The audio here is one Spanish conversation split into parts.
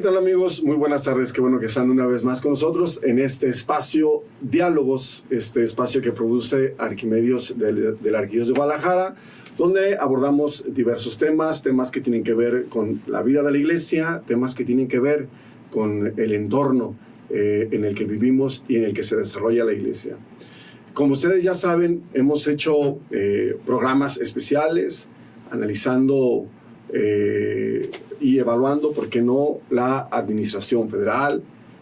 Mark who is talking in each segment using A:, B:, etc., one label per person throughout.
A: ¿qué tal, amigos? Muy buenas tardes, qué bueno que están una vez más con nosotros en este espacio Diálogos, este espacio que produce Arquimedios de la Arquidiócesis de Guadalajara, donde abordamos diversos temas que tienen que ver con la vida de la iglesia, temas que tienen que ver con el entorno en el que vivimos y en el que se desarrolla la iglesia. Como ustedes ya saben, hemos hecho programas especiales analizando y evaluando, ¿por qué no?, la administración federal,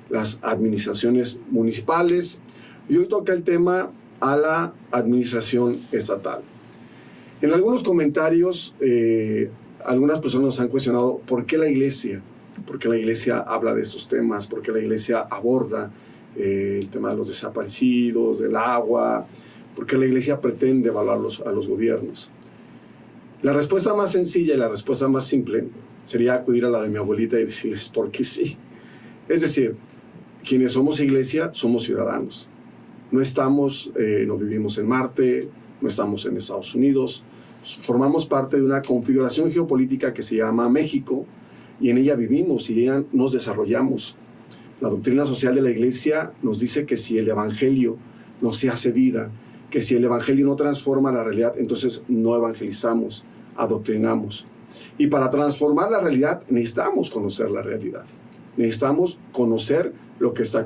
A: las administraciones municipales, y hoy toca el tema a la administración estatal. En algunos comentarios, algunas personas nos han cuestionado por qué la iglesia habla de estos temas, por qué la iglesia aborda el tema de los desaparecidos, del agua, por qué la iglesia pretende evaluar a los gobiernos. La respuesta más sencilla y la respuesta más simple sería acudir a la de mi abuelita y decirles porque sí. Es decir, quienes somos iglesia somos ciudadanos. No vivimos en Marte, no estamos en Estados Unidos, formamos parte de una configuración geopolítica que se llama México y en ella vivimos y en ella nos desarrollamos. La doctrina social de la iglesia nos dice que si el evangelio no se hace vida, que si el evangelio no transforma la realidad, entonces no evangelizamos, adoctrinamos. Y para transformar la realidad necesitamos conocer la realidad. Necesitamos conocer lo que está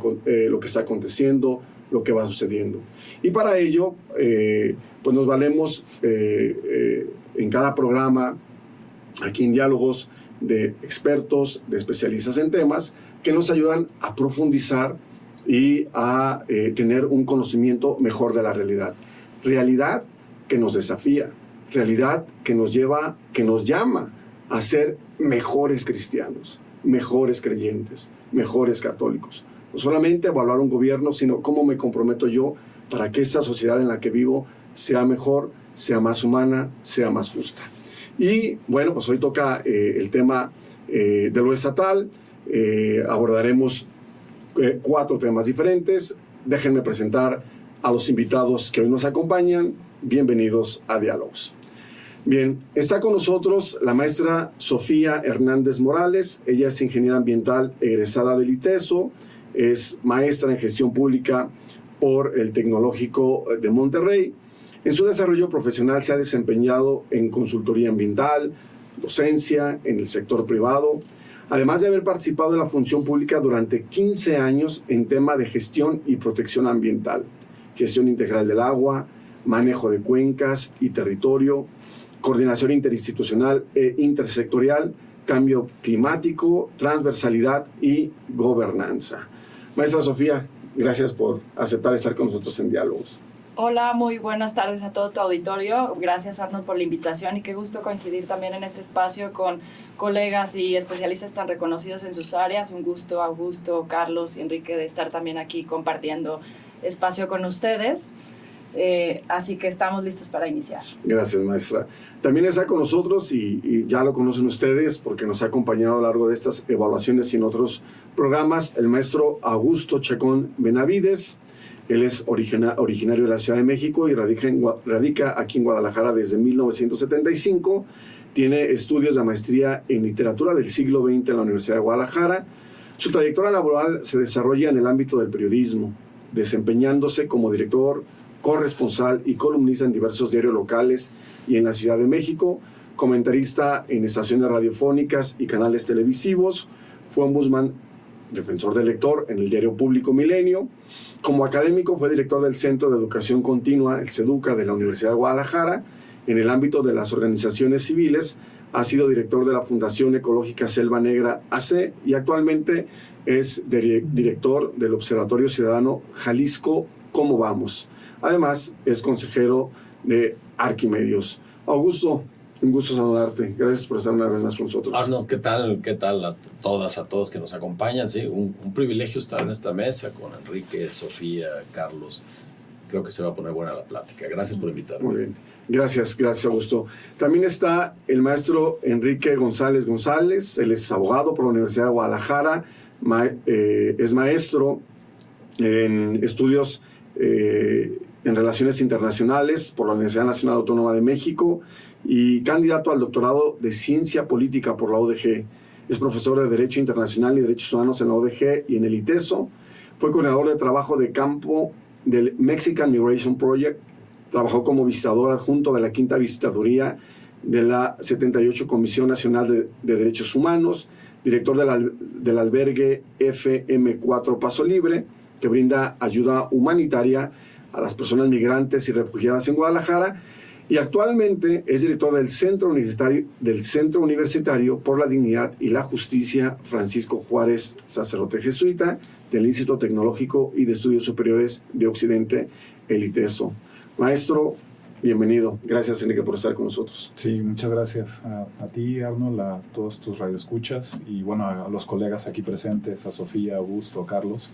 A: aconteciendo, lo que va sucediendo. Y para ello, pues nos valemos en cada programa, aquí en Diálogos, de expertos, de especialistas en temas, que nos ayudan a profundizar y a tener un conocimiento mejor de la realidad. Realidad que nos desafía, realidad que nos llama a ser mejores cristianos, mejores creyentes, mejores católicos. No solamente evaluar un gobierno, sino cómo me comprometo yo para que esta sociedad en la que vivo sea mejor, sea más humana, sea más justa. Y bueno, pues hoy toca el tema de lo estatal. Abordaremos 4 temas diferentes. Déjenme presentar a los invitados que hoy nos acompañan. Bienvenidos a Diálogos. Bien, está con nosotros la maestra Sofía Hernández Morales. Ella es ingeniera ambiental egresada del ITESO, es maestra en gestión pública por el Tecnológico de Monterrey. En su desarrollo profesional se ha desempeñado en consultoría ambiental, docencia en el sector privado, además de haber participado en la función pública durante 15 años en tema de gestión y protección ambiental, gestión integral del agua, manejo de cuencas y territorio, coordinación interinstitucional e intersectorial, cambio climático, transversalidad y gobernanza. Maestra Sofía, gracias por aceptar estar con nosotros en Diálogos.
B: Hola, muy buenas tardes a todo tu auditorio. Gracias, Arnold, por la invitación y qué gusto coincidir también en este espacio con colegas y especialistas tan reconocidos en sus áreas. Un gusto, Augusto, Carlos y Enrique, de estar también aquí compartiendo espacio con ustedes. Así que estamos listos para iniciar. Gracias, maestra.
A: También está con nosotros, y ya lo conocen ustedes porque nos ha acompañado a lo largo de estas evaluaciones y en otros programas, el maestro Augusto Chacón Benavides. Él es originario de la Ciudad de México y radica aquí en Guadalajara desde 1975. Tiene estudios de maestría en literatura del siglo XX en la Universidad de Guadalajara. Su trayectoria laboral se desarrolla en el ámbito del periodismo, desempeñándose como director, corresponsal y columnista en diversos diarios locales y en la Ciudad de México, comentarista en estaciones radiofónicas y canales televisivos. Fue ombudsman, defensor del lector en el diario público Milenio. Como académico fue director del Centro de Educación Continua, el CEDUCA, de la Universidad de Guadalajara. En el ámbito de las organizaciones civiles ha sido director de la Fundación Ecológica Selva Negra AC y actualmente es director del Observatorio Ciudadano Jalisco ¿Cómo Vamos? Además, es consejero de Arquimedios. Augusto, un gusto saludarte. Gracias por estar una vez más con nosotros.
C: Arnold, ¿qué tal? ¿Qué tal a todas, a todos que nos acompañan? Sí, un privilegio estar en esta mesa con Enrique, Sofía, Carlos. Creo que se va a poner buena la plática. Gracias por invitarme.
A: Muy bien. Gracias, Augusto. También está el maestro Enrique González González. Él es abogado por la Universidad de Guadalajara. Es maestro en estudios en Relaciones Internacionales por la Universidad Nacional Autónoma de México y candidato al doctorado de Ciencia Política por la UDG. es profesor de Derecho Internacional y Derechos Humanos en la ODG y en el ITESO. Fue coordinador de trabajo de campo del Mexican Migration Project. Trabajó como visitador adjunto de la 5ª Visitaduría de la 78 Comisión Nacional de Derechos Humanos, director del albergue FM4 Paso Libre, que brinda ayuda humanitaria a las personas migrantes y refugiadas en Guadalajara, y actualmente es director del Centro Universitario por la Dignidad y la Justicia Francisco Juárez, sacerdote jesuita del Instituto Tecnológico y de Estudios Superiores de Occidente, el ITESO. Maestro, bienvenido. Gracias, Enrique, por estar con nosotros.
D: Sí, muchas gracias a ti, Arnold, a todos tus radioescuchas y bueno, a los colegas aquí presentes, a Sofía, Augusto, a Carlos.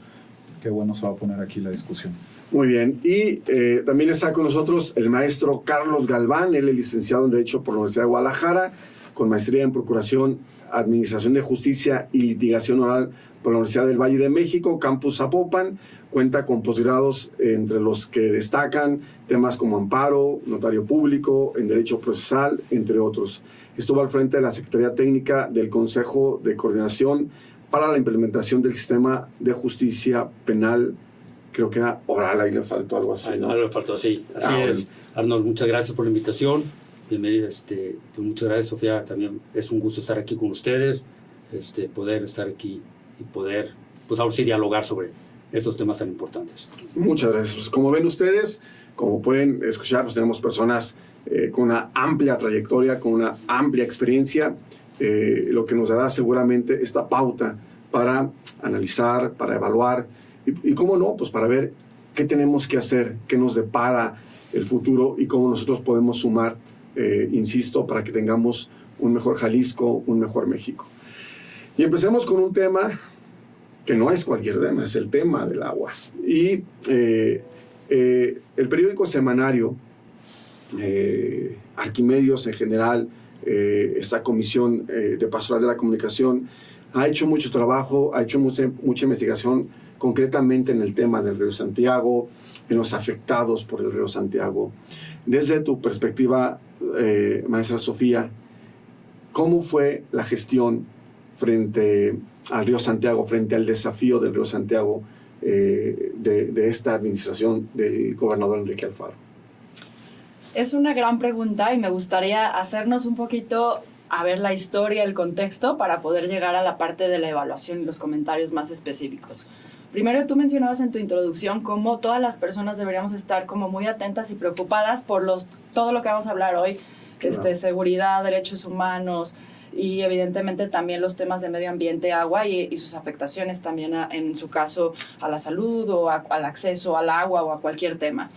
D: Qué bueno se va a poner aquí la discusión.
A: Muy bien. Y también está con nosotros el maestro Carlos Galván. Él es licenciado en Derecho por la Universidad de Guadalajara, con maestría en Procuración, Administración de Justicia y Litigación Oral por la Universidad del Valle de México, Campus Zapopan. Cuenta con posgrados entre los que destacan temas como amparo, notario público, en derecho procesal, entre otros. Estuvo al frente de la Secretaría Técnica del Consejo de Coordinación para la implementación del sistema de justicia penal, creo que era oral, ahí le faltó algo así, ¿no?
E: Ahí le faltó, sí, así es. Arnold, muchas gracias por la invitación. Bienvenido, pues muchas gracias, Sofía, también es un gusto estar aquí con ustedes, poder estar aquí y poder, pues ahora sí, dialogar sobre estos temas tan importantes.
A: Muchas gracias. Pues, como ven ustedes, como pueden escuchar, pues tenemos personas con una amplia trayectoria, con una amplia experiencia, lo que nos dará seguramente esta pauta para analizar, para evaluar y cómo no, pues para ver qué tenemos que hacer, qué nos depara el futuro y cómo nosotros podemos sumar, insisto, para que tengamos un mejor Jalisco, un mejor México. Y empecemos con un tema que no es cualquier tema, es el tema del agua. Y el periódico semanario, Arquimedios en general, esta comisión de Pastoral de la Comunicación, ha hecho mucho trabajo, ha hecho mucha investigación concretamente en el tema del río Santiago, en los afectados por el río Santiago. Desde tu perspectiva, maestra Sofía, ¿cómo fue la gestión frente al río Santiago, frente al desafío del río Santiago de esta administración del gobernador Enrique Alfaro?
B: Es una gran pregunta y me gustaría hacernos un poquito a ver la historia, el contexto, para poder llegar a la parte de la evaluación y los comentarios más específicos. Primero, tú mencionabas en tu introducción cómo todas las personas deberíamos estar como muy atentas y preocupadas por todo lo que vamos a hablar hoy, claro. Seguridad, derechos humanos y evidentemente también los temas de medio ambiente, agua y sus afectaciones también en su caso a la salud o al acceso al agua o a cualquier tema.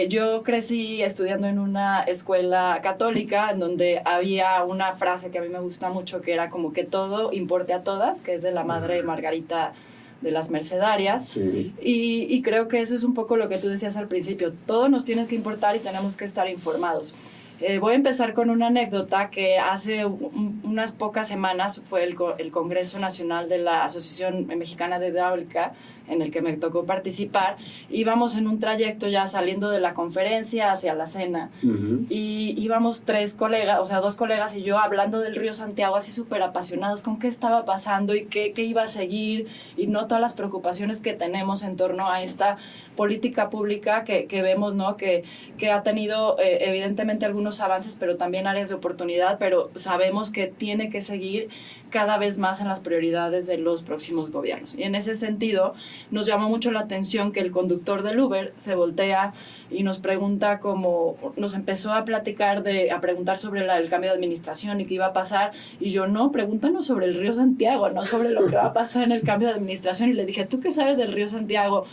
B: Yo crecí estudiando en una escuela católica en donde había una frase que a mí me gusta mucho, que era como que todo importe a todas, que es de la madre Margarita de las Mercedarias. Sí. Y creo que eso es un poco lo que tú decías al principio. Todo nos tiene que importar y tenemos que estar informados. Voy a empezar con una anécdota que hace unas pocas semanas fue el Congreso Nacional de la Asociación Mexicana de Hidráulica, en el que me tocó participar. Íbamos en un trayecto ya saliendo de la conferencia hacia la cena. Uh-huh. Y íbamos dos colegas y yo hablando del río Santiago, así súper apasionados con qué estaba pasando y qué iba a seguir, y no todas las preocupaciones que tenemos en torno a esta política pública que vemos, ¿no? Que ha tenido evidentemente algunos avances, pero también áreas de oportunidad, pero sabemos que tiene que seguir cada vez más en las prioridades de los próximos gobiernos. Y en ese sentido, nos llamó mucho la atención que el conductor del Uber se voltea y nos pregunta nos empezó a preguntar sobre el cambio de administración y qué iba a pasar, y yo, no, pregúntanos sobre el río Santiago, no sobre lo que va a pasar en el cambio de administración. Y le dije, ¿tú qué sabes del río Santiago?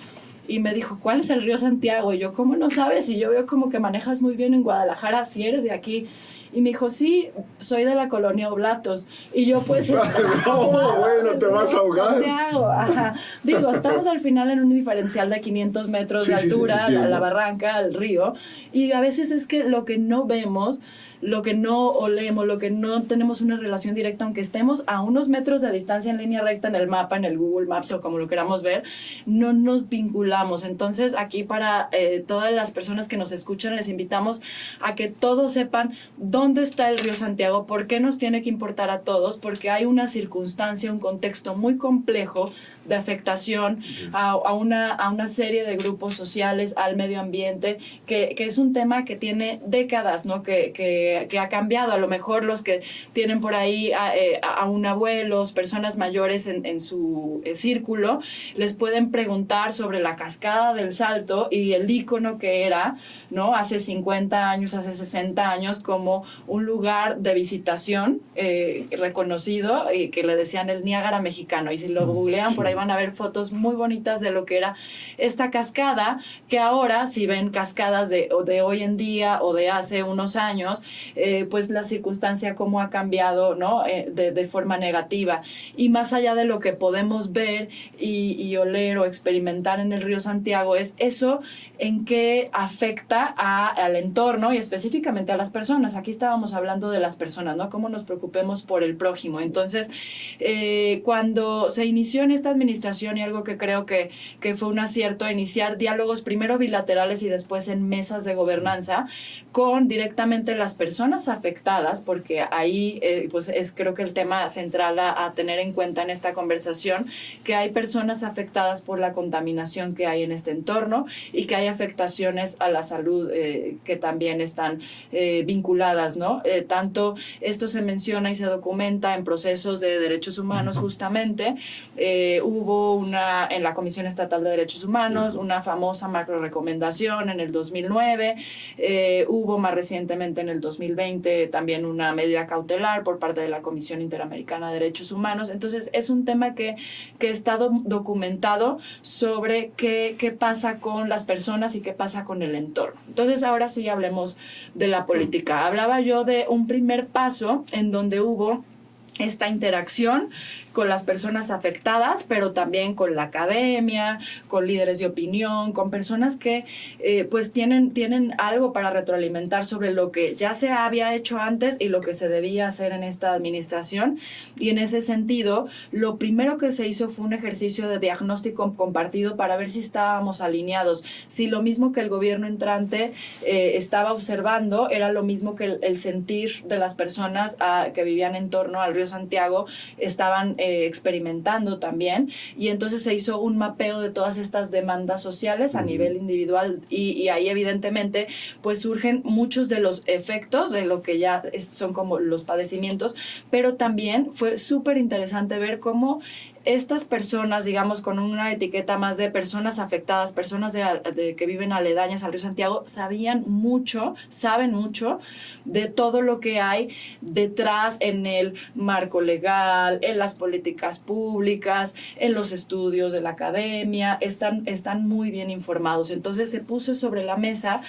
B: Y me dijo, ¿cuál es el río Santiago? Y yo, ¿cómo no sabes? Y yo veo como que manejas muy bien en Guadalajara, si eres de aquí. Y me dijo, sí, soy de la colonia Oblatos. Y yo, pues...
A: no, bueno, te vas a ahogar.
B: Santiago, ajá. Digo, estamos al final en un diferencial de 500 metros de altura, la barranca, el río. Y a veces es que lo que no vemos lo que no olemos, lo que no tenemos una relación directa, aunque estemos a unos metros de distancia en línea recta en el mapa, en el Google Maps o como lo queramos ver, no nos vinculamos. Entonces, aquí para todas las personas que nos escuchan, les invitamos a que todos sepan dónde está el río Santiago, por qué nos tiene que importar a todos, porque hay una circunstancia, un contexto muy complejo de afectación a una serie de grupos sociales, al medio ambiente, que es un tema que tiene décadas, ¿no? Que ha cambiado. A lo mejor los que tienen por ahí aún abuelos, personas mayores en su círculo, les pueden preguntar sobre la cascada del Salto y el ícono que era, ¿no? Hace 50 años, hace 60 años, como un lugar de visitación reconocido, que le decían el Niágara mexicano. Y si lo googlean, por ahí van a ver fotos muy bonitas de lo que era esta cascada, que ahora, si ven cascadas de hoy en día o de hace unos años, pues la circunstancia cómo ha cambiado, ¿no? De forma negativa. Y más allá de lo que podemos ver y oler o experimentar en el río Santiago, es eso en qué afecta al entorno y específicamente a las personas. Aquí estábamos hablando de las personas, ¿no? Cómo nos preocupemos por el prójimo. Entonces, cuando se inició en esta administración, y algo que creo que fue un acierto, iniciar diálogos primero bilaterales y después en mesas de gobernanza con directamente las personas afectadas, porque ahí pues es creo que el tema central a tener en cuenta en esta conversación, que hay personas afectadas por la contaminación que hay en este entorno y que hay afectaciones a la salud que también están vinculadas, ¿no? Tanto esto se menciona y se documenta en procesos de derechos humanos. Justamente hubo en la Comisión Estatal de Derechos Humanos una famosa macro recomendación en el 2009, hubo más recientemente en el 2020 también una medida cautelar por parte de la Comisión Interamericana de Derechos Humanos. Entonces es un tema que está documentado sobre qué pasa con las personas y qué pasa con el entorno. Entonces ahora sí hablemos de la política. Hablaba yo de un primer paso en donde hubo esta interacción con las personas afectadas, pero también con la academia, con líderes de opinión, con personas que pues tienen algo para retroalimentar sobre lo que ya se había hecho antes y lo que se debía hacer en esta administración. Y en ese sentido, lo primero que se hizo fue un ejercicio de diagnóstico compartido para ver si estábamos alineados, si lo mismo que el gobierno entrante estaba observando era lo mismo que el sentir de las personas que vivían en torno al río Santiago estaban experimentando también, y entonces se hizo un mapeo de todas estas demandas sociales a nivel individual, y ahí evidentemente pues surgen muchos de los efectos de lo que ya son como los padecimientos, pero también fue súper interesante ver cómo estas personas, digamos, con una etiqueta más de personas afectadas, personas que viven aledañas al río Santiago, saben mucho de todo lo que hay detrás en el marco legal, en las políticas públicas, en los estudios de la academia, están muy bien informados. Entonces se puso sobre la mesa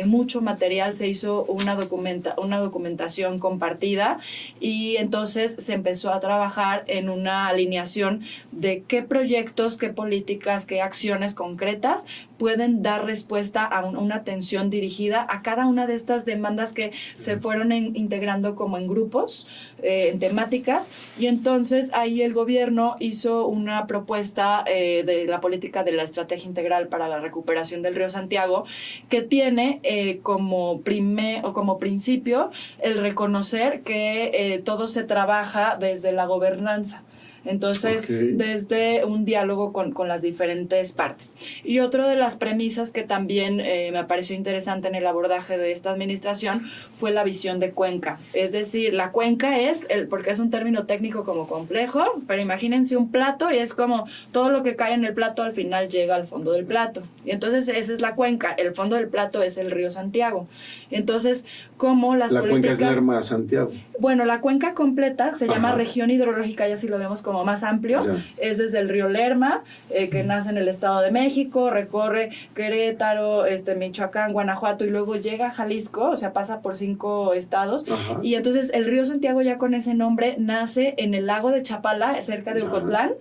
B: mucho material, se hizo una documentación compartida, y entonces se empezó a trabajar en una alineación de qué proyectos, qué políticas, qué acciones concretas pueden dar respuesta a una atención dirigida a cada una de estas demandas que se fueron integrando como en grupos, en temáticas, y entonces ahí el gobierno hizo una propuesta de la política de la estrategia integral para la recuperación del río Santiago, que tiene como principio el reconocer que todo se trabaja desde la gobernanza. Entonces, desde un diálogo con las diferentes partes. Y otra de las premisas que también me pareció interesante en el abordaje de esta administración fue la visión de cuenca. Es decir, la cuenca es, porque es un término técnico como complejo, pero imagínense un plato y es como todo lo que cae en el plato al final llega al fondo del plato. Y entonces esa es la cuenca. El fondo del plato es el río Santiago. Entonces, ¿cómo las políticas...
A: La cuenca es Lerma, Santiago.
B: Bueno, la cuenca completa se llama región hidrológica, ya si lo vemos como más amplio, es desde el río Lerma, que nace en el Estado de México, recorre Querétaro, Michoacán, Guanajuato, y luego llega a Jalisco, o sea, pasa por 5 estados. Y entonces el río Santiago, ya con ese nombre, nace en el lago de Chapala, cerca de Ocotlán,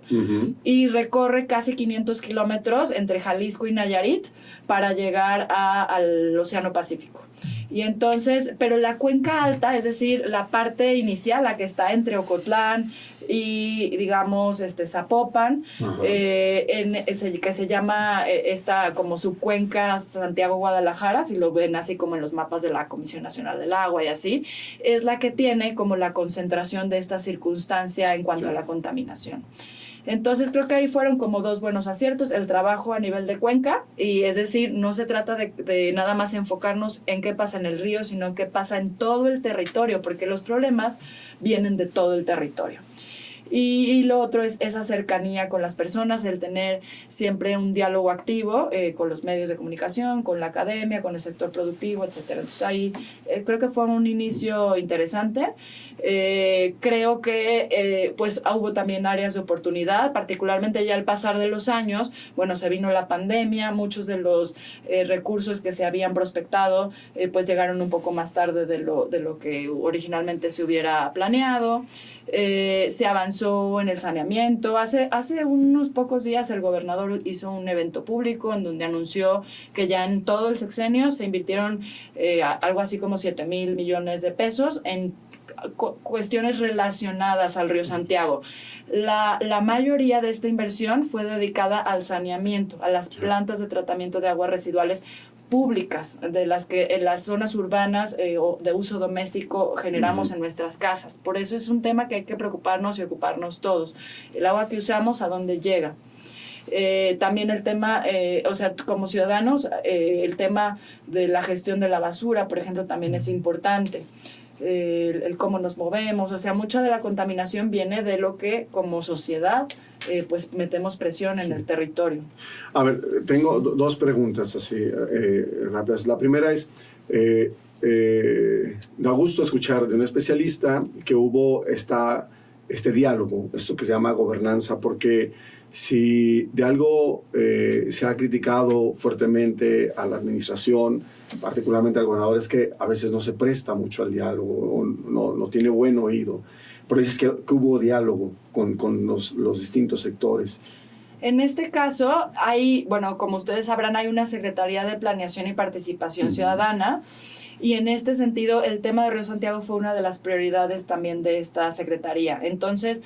B: y recorre casi 500 kilómetros entre Jalisco y Nayarit para llegar al Océano Pacífico. Y entonces, pero la cuenca alta, es decir, la parte inicial, la que está entre Ocotlán y, digamos, Zapopan, que se llama esta como subcuenca Santiago-Guadalajara, si lo ven así como en los mapas de la Comisión Nacional del Agua y así, es la que tiene como la concentración de esta circunstancia en cuanto a la contaminación. Entonces creo que ahí fueron como 2 buenos aciertos, el trabajo a nivel de cuenca, y es decir, no se trata de nada más enfocarnos en qué pasa en el río, sino qué pasa en todo el territorio, porque los problemas vienen de todo el territorio. Y lo otro es esa cercanía con las personas, el tener siempre un diálogo activo con los medios de comunicación, con la academia, con el sector productivo, etc. Entonces ahí creo que fue un inicio interesante. Creo que pues hubo también áreas de oportunidad, particularmente ya al pasar de los años, bueno, se vino la pandemia, muchos de los recursos que se habían prospectado pues llegaron un poco más tarde de lo que originalmente se hubiera planeado. Se avanzó en el saneamiento. Hace unos pocos días el gobernador hizo un evento público en donde anunció que ya en todo el sexenio se invirtieron algo así como 7,000 millones de pesos en cuestiones relacionadas al río Santiago. La mayoría de esta inversión fue dedicada al saneamiento, a las plantas de tratamiento de aguas residuales públicas, de las que en las zonas urbanas o de uso doméstico generamos en nuestras casas. Por eso es un tema que hay que preocuparnos y ocuparnos todos. El agua que usamos, ¿a dónde llega? También el tema, o sea, como ciudadanos, el tema de la gestión de la basura, por ejemplo, también es importante. El cómo nos movemos, o sea, mucha de la contaminación viene de lo que como sociedad pues metemos presión en el territorio.
A: A ver, tengo 2 preguntas así rápidas. La primera es, da gusto escuchar de un especialista que hubo este diálogo, esto que se llama gobernanza, porque si de algo se ha criticado fuertemente a la administración, particularmente al gobernador, es que a veces no se presta mucho al diálogo, o no tiene buen oído. Por eso es que hubo diálogo con los distintos sectores.
B: En este caso, bueno, como ustedes sabrán, hay una Secretaría de Planeación y Participación Ciudadana, y en este sentido el tema de Río Santiago fue una de las prioridades también de esta secretaría. Entonces,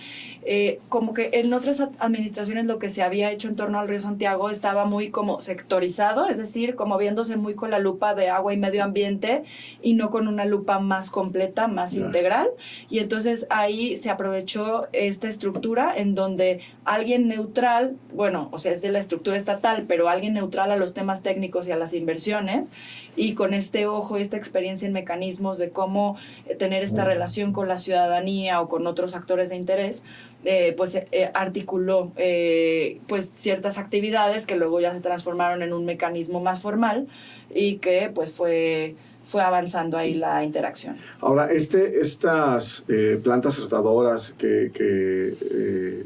B: como que en otras administraciones lo que se había hecho en torno al Río Santiago estaba muy como sectorizado, es decir, como viéndose muy con la lupa de agua y medio ambiente y no con una lupa más completa, más integral. Y entonces ahí se aprovechó esta estructura en donde alguien neutral, bueno, o sea, es de la estructura estatal, pero alguien neutral a los temas técnicos y a las inversiones, y con este ojo y esta experiencia en mecanismos de cómo tener esta relación con la ciudadanía o con otros actores de interés, pues articuló pues ciertas actividades que luego ya se transformaron en un mecanismo más formal y que pues fue avanzando ahí la interacción.
A: Ahora, estas plantas tratadoras que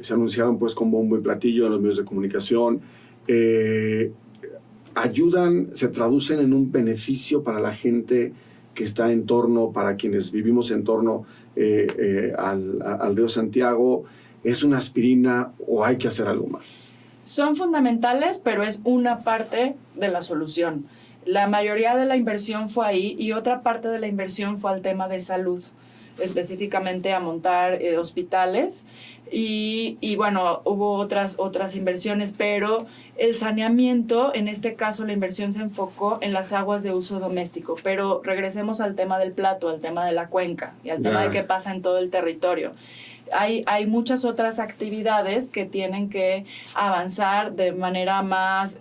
A: se anunciaron pues con bombo y platillo en los medios de comunicación, ayudan, se traducen en un beneficio para la gente que está en torno, para quienes vivimos en torno al río Santiago. ¿Es una aspirina o hay que hacer algo más?
B: Son fundamentales, pero es una parte de la solución. La mayoría de la inversión fue ahí y otra parte de la inversión fue al tema de salud, específicamente a montar hospitales y bueno, hubo otras inversiones, pero el saneamiento, en este caso la inversión se enfocó en las aguas de uso doméstico, pero regresemos al tema del plato, al tema de la cuenca y al tema de qué pasa en todo el territorio. Hay muchas otras actividades que tienen que avanzar de manera más,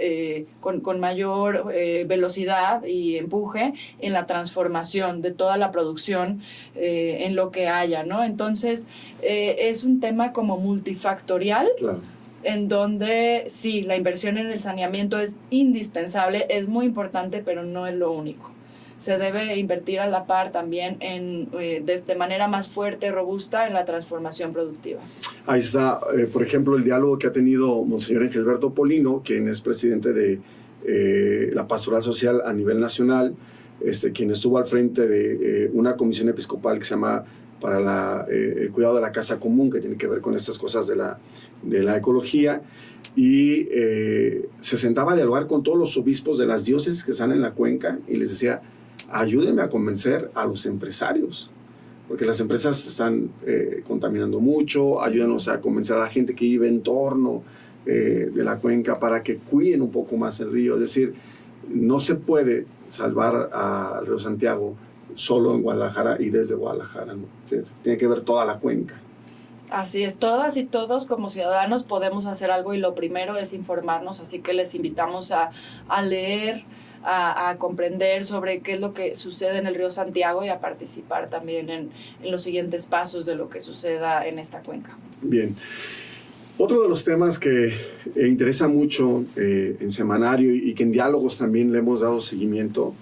B: con mayor velocidad y empuje en la transformación de toda la producción en lo que haya, ¿no? Entonces, es un tema como multifactorial. Claro. En donde sí, la inversión en el saneamiento es indispensable, es muy importante, pero no es lo único. Se debe invertir a la par también de manera más fuerte, robusta, en la transformación productiva.
A: Ahí está, por ejemplo, el diálogo que ha tenido Monseñor Engelberto Polino, quien es presidente de la Pastoral Social a nivel nacional, quien estuvo al frente de una comisión episcopal que se llama para el cuidado de la casa común, que tiene que ver con estas cosas de la ecología, y se sentaba a dialogar con todos los obispos de las diócesis que están en la cuenca y les decía, ayúdenme a convencer a los empresarios, porque las empresas están contaminando mucho, ayúdenos a convencer a la gente que vive en torno de la cuenca para que cuiden un poco más el río. Es decir, no se puede salvar al río Santiago solo en Guadalajara y desde Guadalajara, ¿no? Tiene que ver toda la cuenca.
B: Así es, todas y todos como ciudadanos podemos hacer algo y lo primero es informarnos, así que les invitamos a leer, a comprender sobre qué es lo que sucede en el río Santiago y a participar también en los siguientes pasos de lo que suceda en esta cuenca.
A: Bien. Otro de los temas que interesa mucho en Semanario y que en Diálogos también le hemos dado seguimiento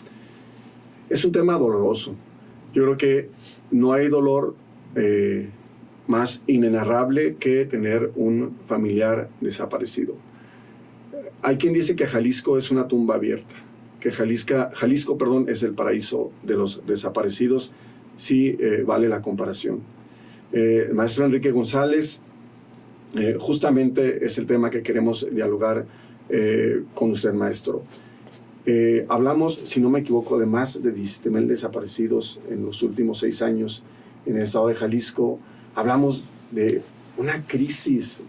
A: es un tema doloroso. Yo creo que no hay dolor más inenarrable que tener un familiar desaparecido. Hay quien dice que Jalisco es una tumba abierta, que Jalisco, es el paraíso de los desaparecidos, sí vale la comparación. El maestro Enrique González, justamente es el tema que queremos dialogar con usted, maestro. Hablamos, si no me equivoco, de más de 17,000 desaparecidos en los últimos 6 años en el estado de Jalisco. Hablamos de una crisis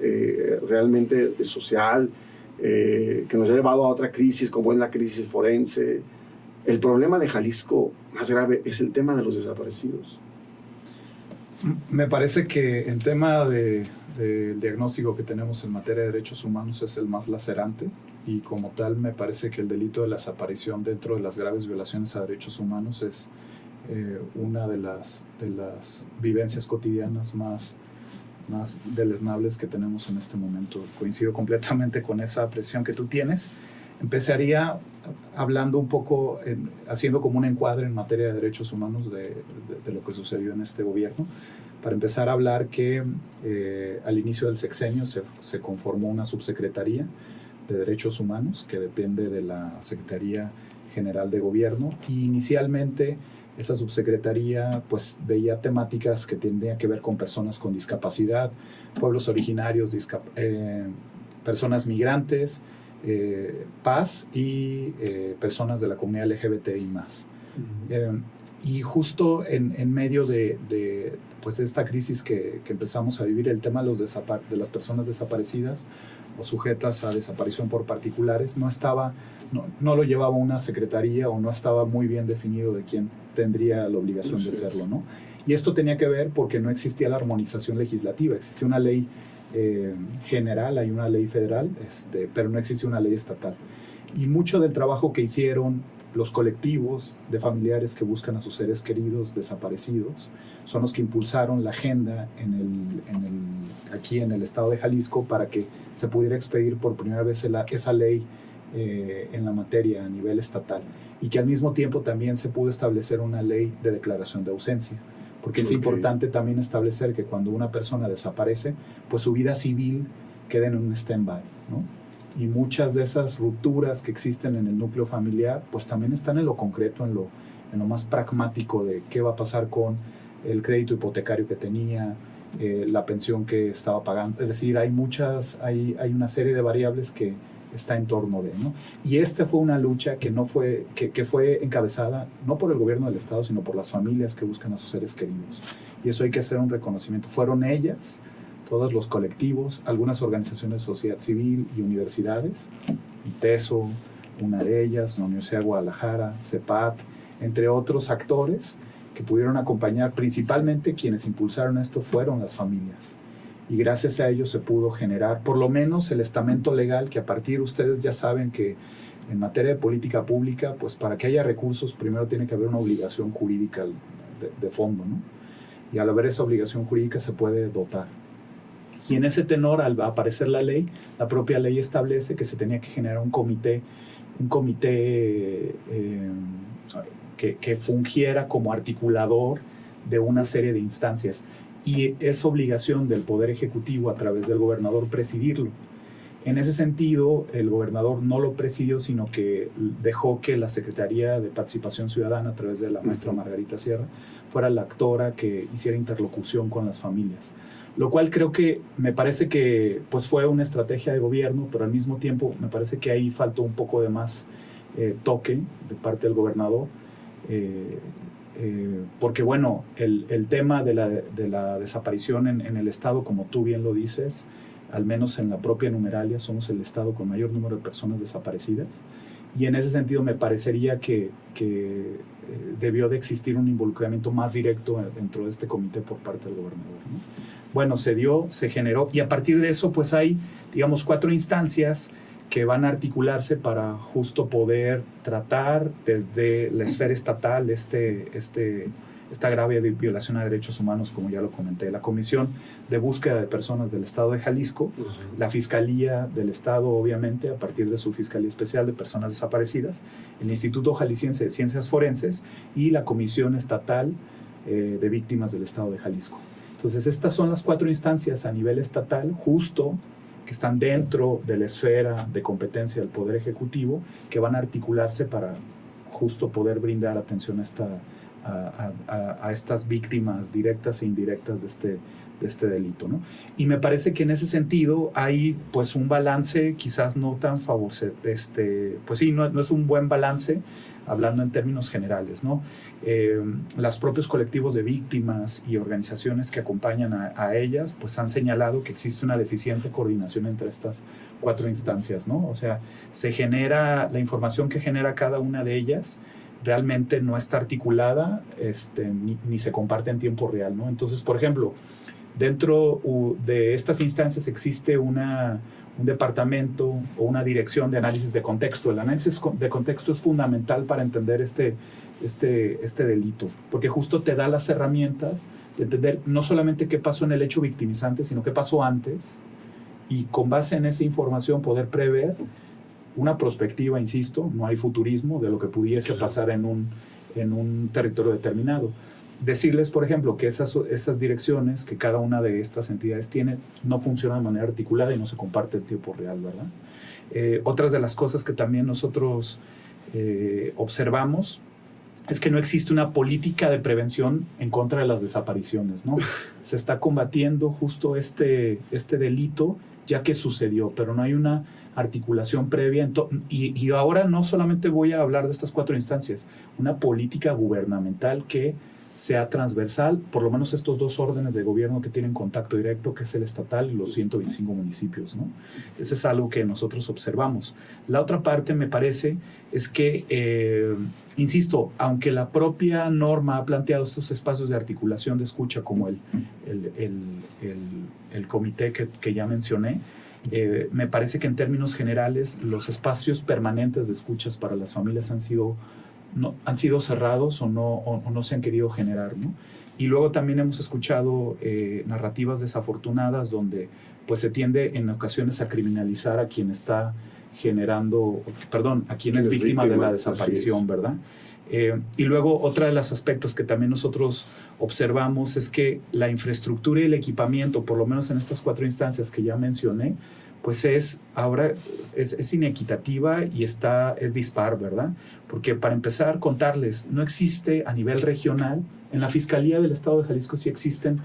A: realmente social, que nos ha llevado a otra crisis como es la crisis forense. El problema de Jalisco más grave es el tema de los desaparecidos.
D: Me parece que el tema del diagnóstico que tenemos en materia de derechos humanos es el más lacerante y como tal me parece que el delito de la desaparición dentro de las graves violaciones a derechos humanos es una de las vivencias cotidianas más deleznables que tenemos en este momento. Coincido completamente con esa apreciación que tú tienes. Empezaría hablando un poco, haciendo como un encuadre en materia de derechos humanos de lo que sucedió en este gobierno. Para empezar a hablar que al inicio del sexenio se conformó una subsecretaría de Derechos Humanos que depende de la Secretaría General de Gobierno y inicialmente esa subsecretaría pues veía temáticas que tenían que ver con personas con discapacidad, pueblos originarios, personas migrantes, paz y personas de la comunidad LGBTI+. Y justo en medio de pues esta crisis que empezamos a vivir, el tema de las personas desaparecidas o sujetas a desaparición por particulares no lo llevaba una secretaría o no estaba muy bien definido de quién tendría la obligación de hacerlo, ¿no? Y esto tenía que ver porque no existía la armonización legislativa, existía una ley general, hay una ley federal, pero no existe una ley estatal. Y mucho del trabajo que hicieron los colectivos de familiares que buscan a sus seres queridos desaparecidos son los que impulsaron la agenda aquí en el estado de Jalisco para que se pudiera expedir por primera vez esa ley en la materia a nivel estatal y que al mismo tiempo también se pudo establecer una ley de declaración de ausencia. Porque es importante también establecer que cuando una persona desaparece, pues su vida civil queda en un stand-by, ¿no? Y muchas de esas rupturas que existen en el núcleo familiar, pues también están en lo concreto, en lo más pragmático de qué va a pasar con el crédito hipotecario que tenía, la pensión que estaba pagando. Es decir, hay una serie de variables que está en torno de, ¿no? Y esta fue una lucha que fue encabezada no por el gobierno del estado, sino por las familias que buscan a sus seres queridos. Y eso hay que hacer un reconocimiento. Fueron ellas, todos los colectivos, algunas organizaciones de sociedad civil y universidades, ITESO, una de ellas, la Universidad de Guadalajara, CEPAT, entre otros actores que pudieron acompañar. Principalmente quienes impulsaron esto fueron las familias. Y gracias a ello se pudo generar por lo menos el estamento legal que a partir, ustedes ya saben que en materia de política pública, pues para que haya recursos primero tiene que haber una obligación jurídica de fondo, ¿no? Y al haber esa obligación jurídica se puede dotar. Y en ese tenor, al aparecer la ley, la propia ley establece que se tenía que generar un comité que fungiera como articulador de una serie de instancias. Y es obligación del Poder Ejecutivo a través del gobernador presidirlo. En ese sentido, el gobernador no lo presidió, sino que dejó que la Secretaría de Participación Ciudadana, a través de la maestra Margarita Sierra, fuera la actora que hiciera interlocución con las familias. Lo cual creo que me parece que pues fue una estrategia de gobierno, pero al mismo tiempo me parece que ahí faltó un poco de más toque de parte del gobernador. Porque bueno, el tema de la desaparición en el Estado, como tú bien lo dices, al menos en la propia numeralia somos el Estado con mayor número de personas desaparecidas, y en ese sentido me parecería que debió de existir un involucramiento más directo dentro de este comité por parte del gobernador, ¿no? Bueno, se dio, se generó, y a partir de eso pues hay, digamos, 4 instancias que van a articularse para justo poder tratar desde la esfera estatal esta grave violación a derechos humanos, como ya lo comenté. La Comisión de Búsqueda de Personas del Estado de Jalisco, la Fiscalía del Estado, obviamente, a partir de su Fiscalía Especial de Personas Desaparecidas, el Instituto Jalisciense de Ciencias Forenses y la Comisión Estatal de Víctimas del Estado de Jalisco. Entonces, estas son las 4 instancias a nivel estatal, justo, que están dentro de la esfera de competencia del Poder Ejecutivo, que van a articularse para justo poder brindar atención a estas víctimas directas e indirectas de este delito, ¿no? Y me parece que en ese sentido hay pues un balance quizás no tan favorable, pues sí, no es un buen balance, hablando en términos generales, ¿no? Los propios colectivos de víctimas y organizaciones que acompañan a ellas, pues han señalado que existe una deficiente coordinación entre estas 4 instancias, ¿no? O sea, la información que genera cada una de ellas realmente no está articulada, ni se comparte en tiempo real, ¿no? Entonces, por ejemplo, dentro de estas instancias existe un departamento o una dirección de análisis de contexto. El análisis de contexto es fundamental para entender este delito, porque justo te da las herramientas de entender no solamente qué pasó en el hecho victimizante, sino qué pasó antes, y con base en esa información poder prever una perspectiva, insisto, no hay futurismo, de lo que pudiese pasar en un territorio determinado. Decirles, por ejemplo, que esas direcciones que cada una de estas entidades tiene no funcionan de manera articulada y no se comparte en tiempo real, ¿verdad? Otras de las cosas que también nosotros observamos es que no existe una política de prevención en contra de las desapariciones, ¿no? Se está combatiendo justo este delito ya que sucedió, pero no hay una articulación previa. Y ahora no solamente voy a hablar de estas 4 instancias, una política gubernamental que sea transversal, por lo menos estos 2 órdenes de gobierno que tienen contacto directo, que es el estatal y los 125 municipios, ¿no? Ese es algo que nosotros observamos. La otra parte, me parece, es que, insisto, aunque la propia norma ha planteado estos espacios de articulación de escucha, como el comité que ya mencioné, me parece que en términos generales los espacios permanentes de escuchas para las familias han sido cerrados o no se han querido generar, ¿no? Y luego también hemos escuchado narrativas desafortunadas donde pues se tiende en ocasiones a criminalizar a quien está a quien es víctima de la desaparición, ¿verdad? Y luego otro de los aspectos que también nosotros observamos es que la infraestructura y el equipamiento, por lo menos en estas 4 instancias que ya mencioné, pues es inequitativa y es dispar, ¿verdad? Porque para empezar, contarles, no existe a nivel regional, en la Fiscalía del Estado de Jalisco sí existen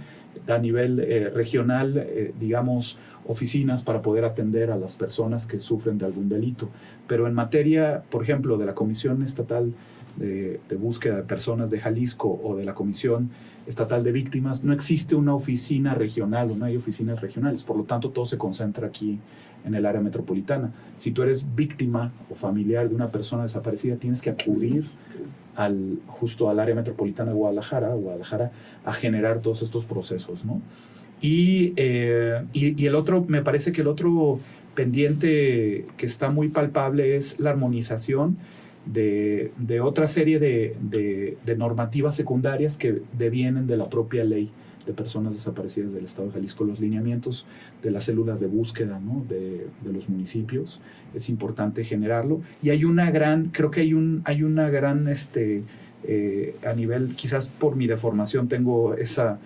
D: a nivel regional, digamos, oficinas para poder atender a las personas que sufren de algún delito. Pero en materia, por ejemplo, de la Comisión Estatal de Búsqueda de Personas de Jalisco o de la Comisión Estatal de Víctimas, no existe una oficina regional o no hay oficinas regionales, por lo tanto todo se concentra aquí en el área metropolitana. Si tú eres víctima o familiar de una persona desaparecida, tienes que acudir justo al área metropolitana de Guadalajara a generar todos estos procesos, ¿no? Y el otro, me parece que el otro pendiente que está muy palpable es la armonización de otra serie de normativas secundarias que devienen de la propia ley de personas desaparecidas del Estado de Jalisco, los lineamientos de las células de búsqueda, ¿no? de los municipios. Es importante generarlo. Y creo que hay una gran, a nivel, quizás por mi deformación tengo esa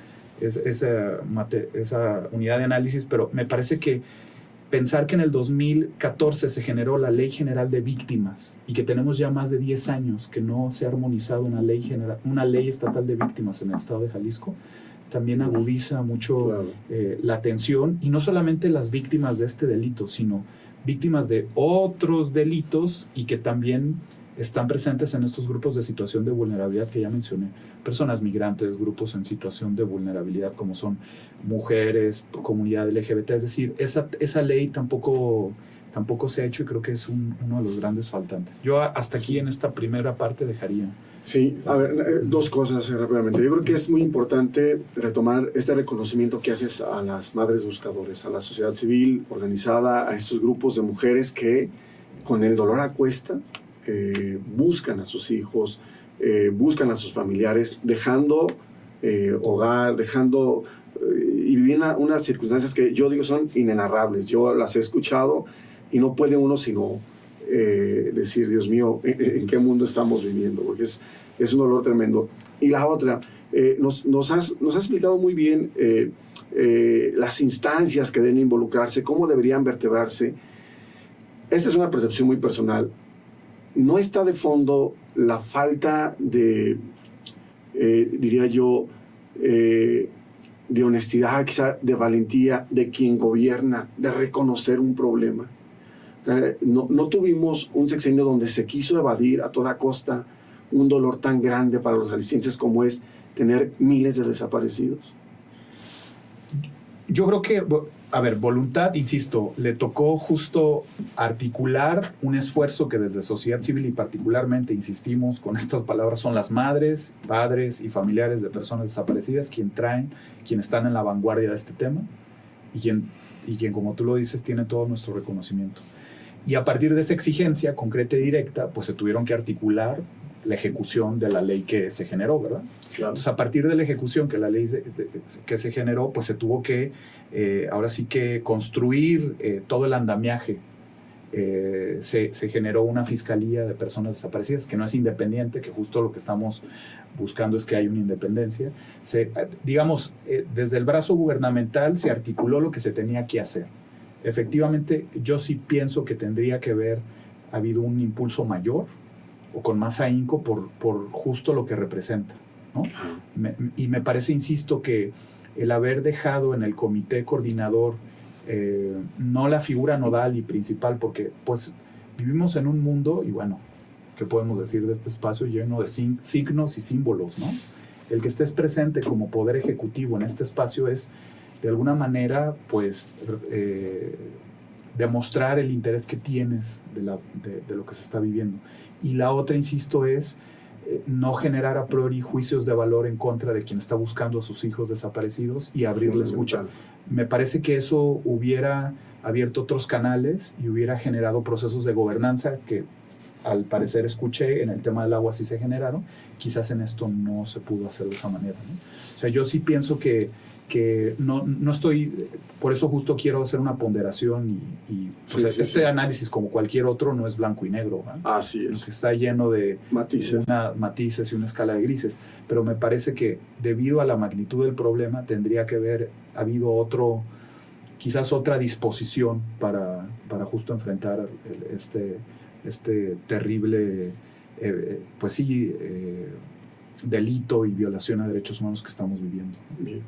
D: unidad de análisis, pero me parece que pensar que en el 2014 se generó la Ley General de Víctimas y que tenemos ya más de 10 años que no se ha armonizado una ley estatal de víctimas en el Estado de Jalisco, también agudiza mucho la atención, y no solamente las víctimas de este delito, sino víctimas de otros delitos, y que también están presentes en estos grupos de situación de vulnerabilidad que ya mencioné. Personas migrantes, grupos en situación de vulnerabilidad como son mujeres, comunidad LGBT. Es decir, esa ley tampoco se ha hecho y creo que es uno de los grandes faltantes. Yo hasta aquí en esta primera parte dejaría.
A: Sí, a ver, dos cosas rápidamente. Yo creo que es muy importante retomar este reconocimiento que haces a las madres buscadores, a la sociedad civil organizada, a estos grupos de mujeres que con el dolor a cuestas buscan a sus hijos, buscan a sus familiares, dejando hogar, dejando y viviendo unas circunstancias que yo digo son inenarrables. Yo las he escuchado y no puede uno sino decir, Dios mío, ¿en qué mundo estamos viviendo? Porque es un dolor tremendo. Y la otra, nos has explicado muy bien las instancias que deben involucrarse, cómo deberían vertebrarse. Esta es una percepción muy personal. No está de fondo la falta de, diría yo, de honestidad, quizá de valentía de quien gobierna, de reconocer un problema. No tuvimos un sexenio donde se quiso evadir a toda costa un dolor tan grande para los jaliscienses como es tener miles de desaparecidos.
D: Yo creo que, a ver, voluntad, insisto, le tocó justo articular un esfuerzo que desde sociedad civil y particularmente, insistimos con estas palabras, son las madres, padres y familiares de personas desaparecidas quienes están en la vanguardia de este tema y quien, como tú lo dices, tiene todo nuestro reconocimiento. Y a partir de esa exigencia concreta y directa, pues se tuvieron que articular la ejecución de la ley que se generó, ¿verdad?
A: Claro.
D: Entonces, a partir de la ejecución que la ley que se generó, pues se tuvo que, ahora sí que construir todo el andamiaje. Se generó una fiscalía de personas desaparecidas que no es independiente, que justo lo que estamos buscando es que haya una independencia. Digamos, desde el brazo gubernamental se articuló lo que se tenía que hacer. Efectivamente, yo sí pienso que tendría que haber habido un impulso mayor o con más ahínco por justo lo que representa, ¿no? Y me parece, insisto, que el haber dejado en el comité coordinador no la figura nodal y principal, porque pues vivimos en un mundo, y bueno, ¿qué podemos decir de este espacio lleno de signos y símbolos, ¿no? El que estés presente como poder ejecutivo en este espacio es de alguna manera, pues, demostrar el interés que tienes de lo que se está viviendo. Y la otra, insisto, es no generar a priori juicios de valor en contra de quien está buscando a sus hijos desaparecidos y abrir la escucha. Me parece que eso hubiera abierto otros canales y hubiera generado procesos de gobernanza que, al parecer, escuché en el tema del agua sí se generaron. Quizás en esto no se pudo hacer de esa manera, ¿no? O sea, yo sí pienso que no estoy, por eso justo quiero hacer una ponderación y este análisis, como cualquier otro, no es blanco y negro, ¿no?
A: Así es.
D: Está lleno de matices y una escala de grises, pero me parece que debido a la magnitud del problema tendría que haber habido quizás otra disposición para justo enfrentar este terrible, pues sí, delito y violación a derechos humanos que estamos viviendo.
A: Bien.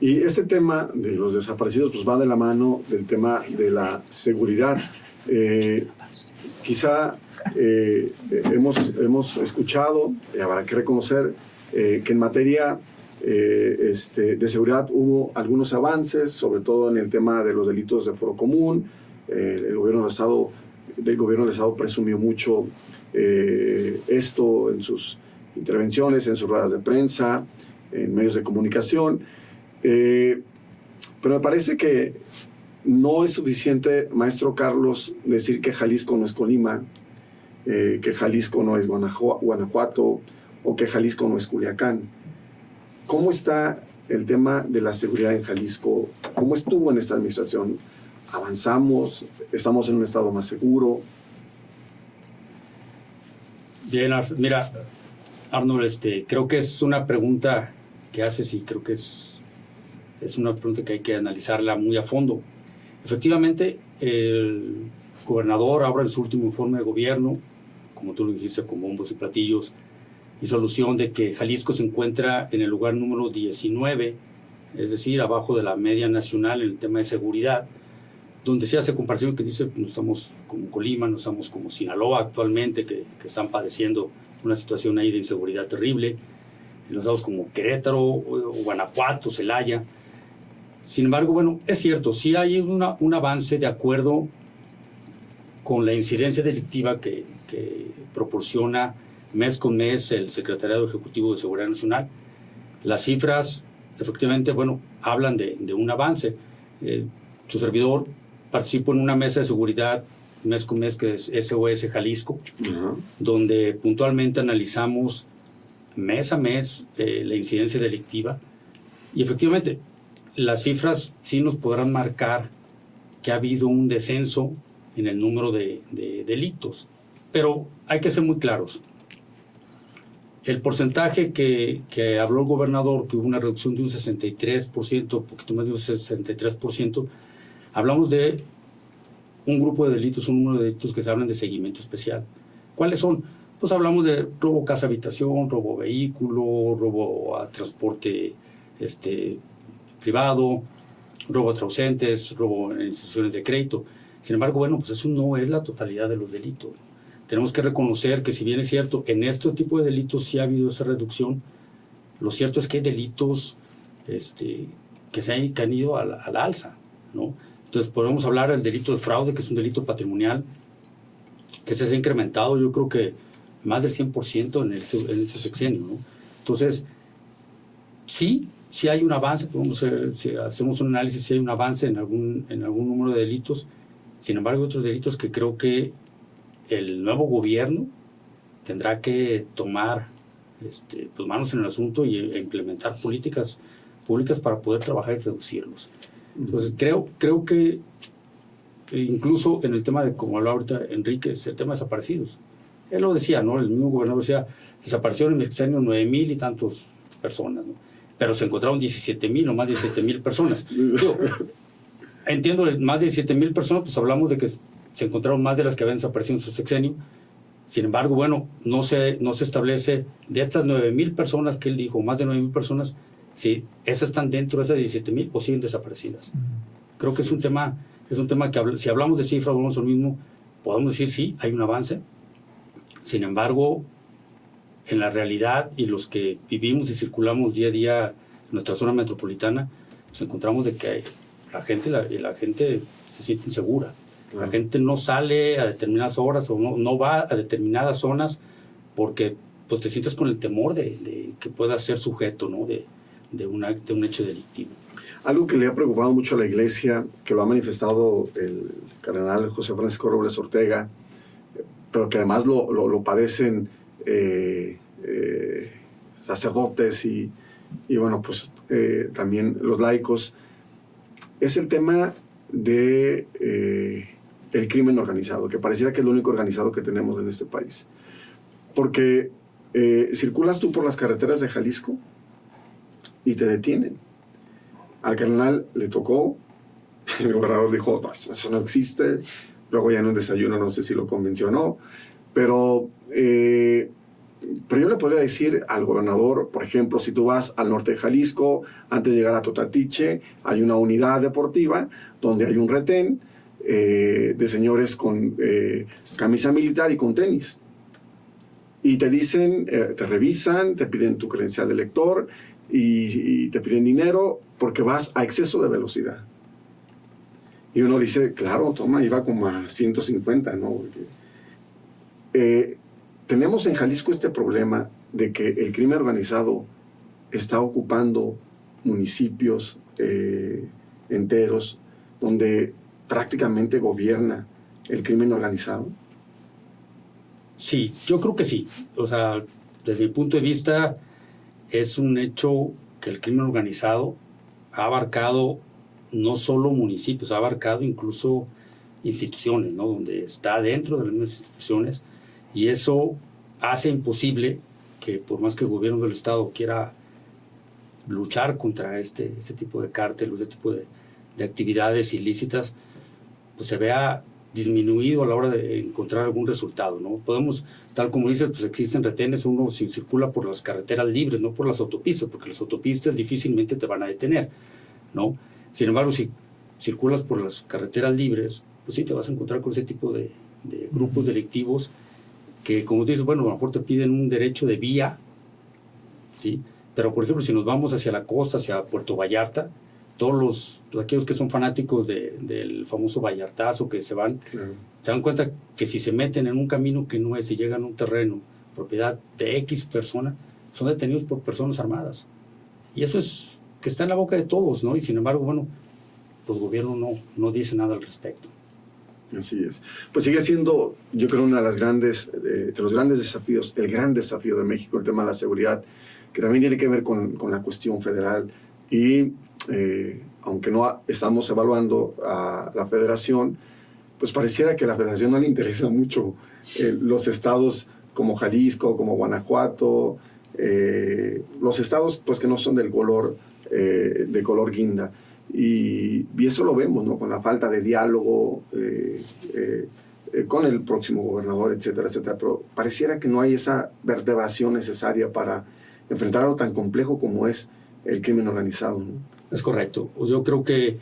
A: Y este tema de los desaparecidos pues va de la mano del tema de la seguridad. Quizá hemos escuchado, y habrá que reconocer que en materia de seguridad hubo algunos avances, sobre todo en el tema de los delitos de foro común. El gobierno del Estado presumió mucho esto en sus intervenciones, en sus ruedas de prensa, en medios de comunicación, pero me parece que no es suficiente, maestro Carlos, decir que Jalisco no es Colima, que Jalisco no es Guanajuato o que Jalisco no es Culiacán. ¿Cómo está el tema de la seguridad en Jalisco? ¿Cómo estuvo en esta administración? ¿Avanzamos? ¿Estamos en un estado más seguro?
E: Bien, mira, Arnold, creo que es una pregunta que haces y creo que es una pregunta que hay que analizarla muy a fondo. Efectivamente, el gobernador, ahora en su último informe de gobierno, como tú lo dijiste, con bombos y platillos, hizo alusión de que Jalisco se encuentra en el lugar número 19, es decir, abajo de la media nacional en el tema de seguridad. donde se hace comparación que dice, no estamos como Colima, no estamos como Sinaloa actualmente, que están padeciendo una situación ahí de inseguridad terrible, en los estados como Querétaro, o Guanajuato, Celaya. Sin embargo, bueno, es cierto, sí hay un avance de acuerdo con la incidencia delictiva que proporciona mes con mes el Secretariado Ejecutivo de Seguridad Nacional. Las cifras, efectivamente, bueno, hablan de un avance. Tu servidor participó en una mesa de seguridad mes con mes que es SOS Jalisco, donde puntualmente analizamos mes a mes la incidencia delictiva, y efectivamente las cifras sí nos podrán marcar que ha habido un descenso en el número de delitos, pero hay que ser muy claros. El porcentaje que habló el gobernador, que hubo una reducción de un 63%, un poquito más de un 63%, hablamos de un grupo de delitos, un número de delitos que se hablan de seguimiento especial. ¿Cuáles son? Pues hablamos de robo casa habitación, robo vehículo, robo a transporte privado, robo a ausentes, robo en instituciones de crédito. Sin embargo, bueno, pues eso no es la totalidad de los delitos. Tenemos que reconocer que, si bien es cierto, en este tipo de delitos sí ha habido esa reducción, lo cierto es que hay delitos que han ido a la alza, ¿no? Entonces podemos hablar del delito de fraude, que es un delito patrimonial, que se ha incrementado, yo creo que más del 100% en este sexenio, ¿no? Entonces, sí hay un avance, si hacemos un análisis, sí hay un avance en algún número de delitos. Sin embargo, hay otros delitos que creo que el nuevo gobierno tendrá que tomar pues manos en el asunto e implementar políticas públicas para poder trabajar y reducirlos. Entonces, creo que incluso en el tema de, como hablaba ahorita Enrique, el tema de desaparecidos. Él lo decía, ¿no? El mismo gobernador decía, desaparecieron en el sexenio 9,000 y tantos personas, ¿no? Pero se encontraron 17,000 o más de 17,000 personas. Yo entiendo, más de 17,000 personas, pues hablamos de que se encontraron más de las que habían desaparecido en su sexenio. Sin embargo, bueno, no se establece de estas 9,000 personas que él dijo, más de 9,000 personas, si esas están dentro de esas 17,000 o siguen desaparecidas. Creo que es un tema que, si hablamos de cifras, volvemos al mismo, podemos decir sí, hay un avance. Sin embargo, en la realidad, y los que vivimos y circulamos día a día en nuestra zona metropolitana, nos encontramos de que la gente se siente insegura. La gente no sale a determinadas horas o no va a determinadas zonas porque pues te sientes con el temor de que pueda ser sujeto, ¿no? de un hecho delictivo.
A: Algo que le ha preocupado mucho a la Iglesia, que lo ha manifestado el cardenal José Francisco Robles Ortega, pero que además lo padecen sacerdotes y bueno, pues también los laicos, es el tema de el crimen organizado, que pareciera que es lo único organizado que tenemos en este país. Porque circulas tú por las carreteras de Jalisco y te detienen. Al cardenal le tocó, el gobernador dijo, pues, eso no existe, luego ya en un desayuno no sé si lo convenció o no, pero yo le podría decir al gobernador, por ejemplo, si tú vas al norte de Jalisco, antes de llegar a Totatiche, hay una unidad deportiva donde hay un retén de señores con camisa militar y con tenis. Y te dicen, te revisan, te piden tu credencial de lector y te piden dinero porque vas a exceso de velocidad. Y uno dice, claro, toma, iba como a 150, ¿no? Porque, tenemos en Jalisco este problema de que el crimen organizado está ocupando municipios enteros donde prácticamente gobierna el crimen organizado.
E: Sí, yo creo que sí. O sea, desde mi punto de vista, es un hecho que el crimen organizado ha abarcado no solo municipios, ha abarcado incluso instituciones, ¿no? Donde está dentro de las mismas instituciones, y eso hace imposible que, por más que el gobierno del Estado quiera luchar contra este tipo de cártel, este tipo de actividades ilícitas, pues se vea disminuido a la hora de encontrar algún resultado, ¿no? Podemos, tal como dices, pues existen retenes, uno circula por las carreteras libres, no por las autopistas, porque las autopistas difícilmente te van a detener, ¿no? Sin embargo, si circulas por las carreteras libres, pues sí te vas a encontrar con ese tipo de grupos delictivos que, como tú dices, bueno, a lo mejor te piden un derecho de vía, ¿sí? Pero, por ejemplo, si nos vamos hacia la costa, hacia Puerto Vallarta, todos aquellos que son fanáticos del famoso Vallartazo, que se van, se dan cuenta que si se meten en un camino que no es y llegan a un terreno, propiedad de X persona, son detenidos por personas armadas. Y eso es que está en la boca de todos, ¿no? Y sin embargo, bueno, pues el gobierno no dice nada al respecto.
A: Así es. Pues sigue siendo, yo creo, una de las grandes, de los grandes desafíos, el gran desafío de México, el tema de la seguridad, que también tiene que ver con la cuestión federal. Y aunque no estamos evaluando a la federación, pues pareciera que a la federación no le interesa mucho los estados como Jalisco, como Guanajuato, los estados pues que no son del color, de color guinda. Y eso lo vemos, ¿no? Con la falta de diálogo con el próximo gobernador, etcétera, etcétera. Pero pareciera que no hay esa vertebración necesaria para enfrentar algo tan complejo como es el crimen organizado, ¿no?
E: Es correcto. Yo creo que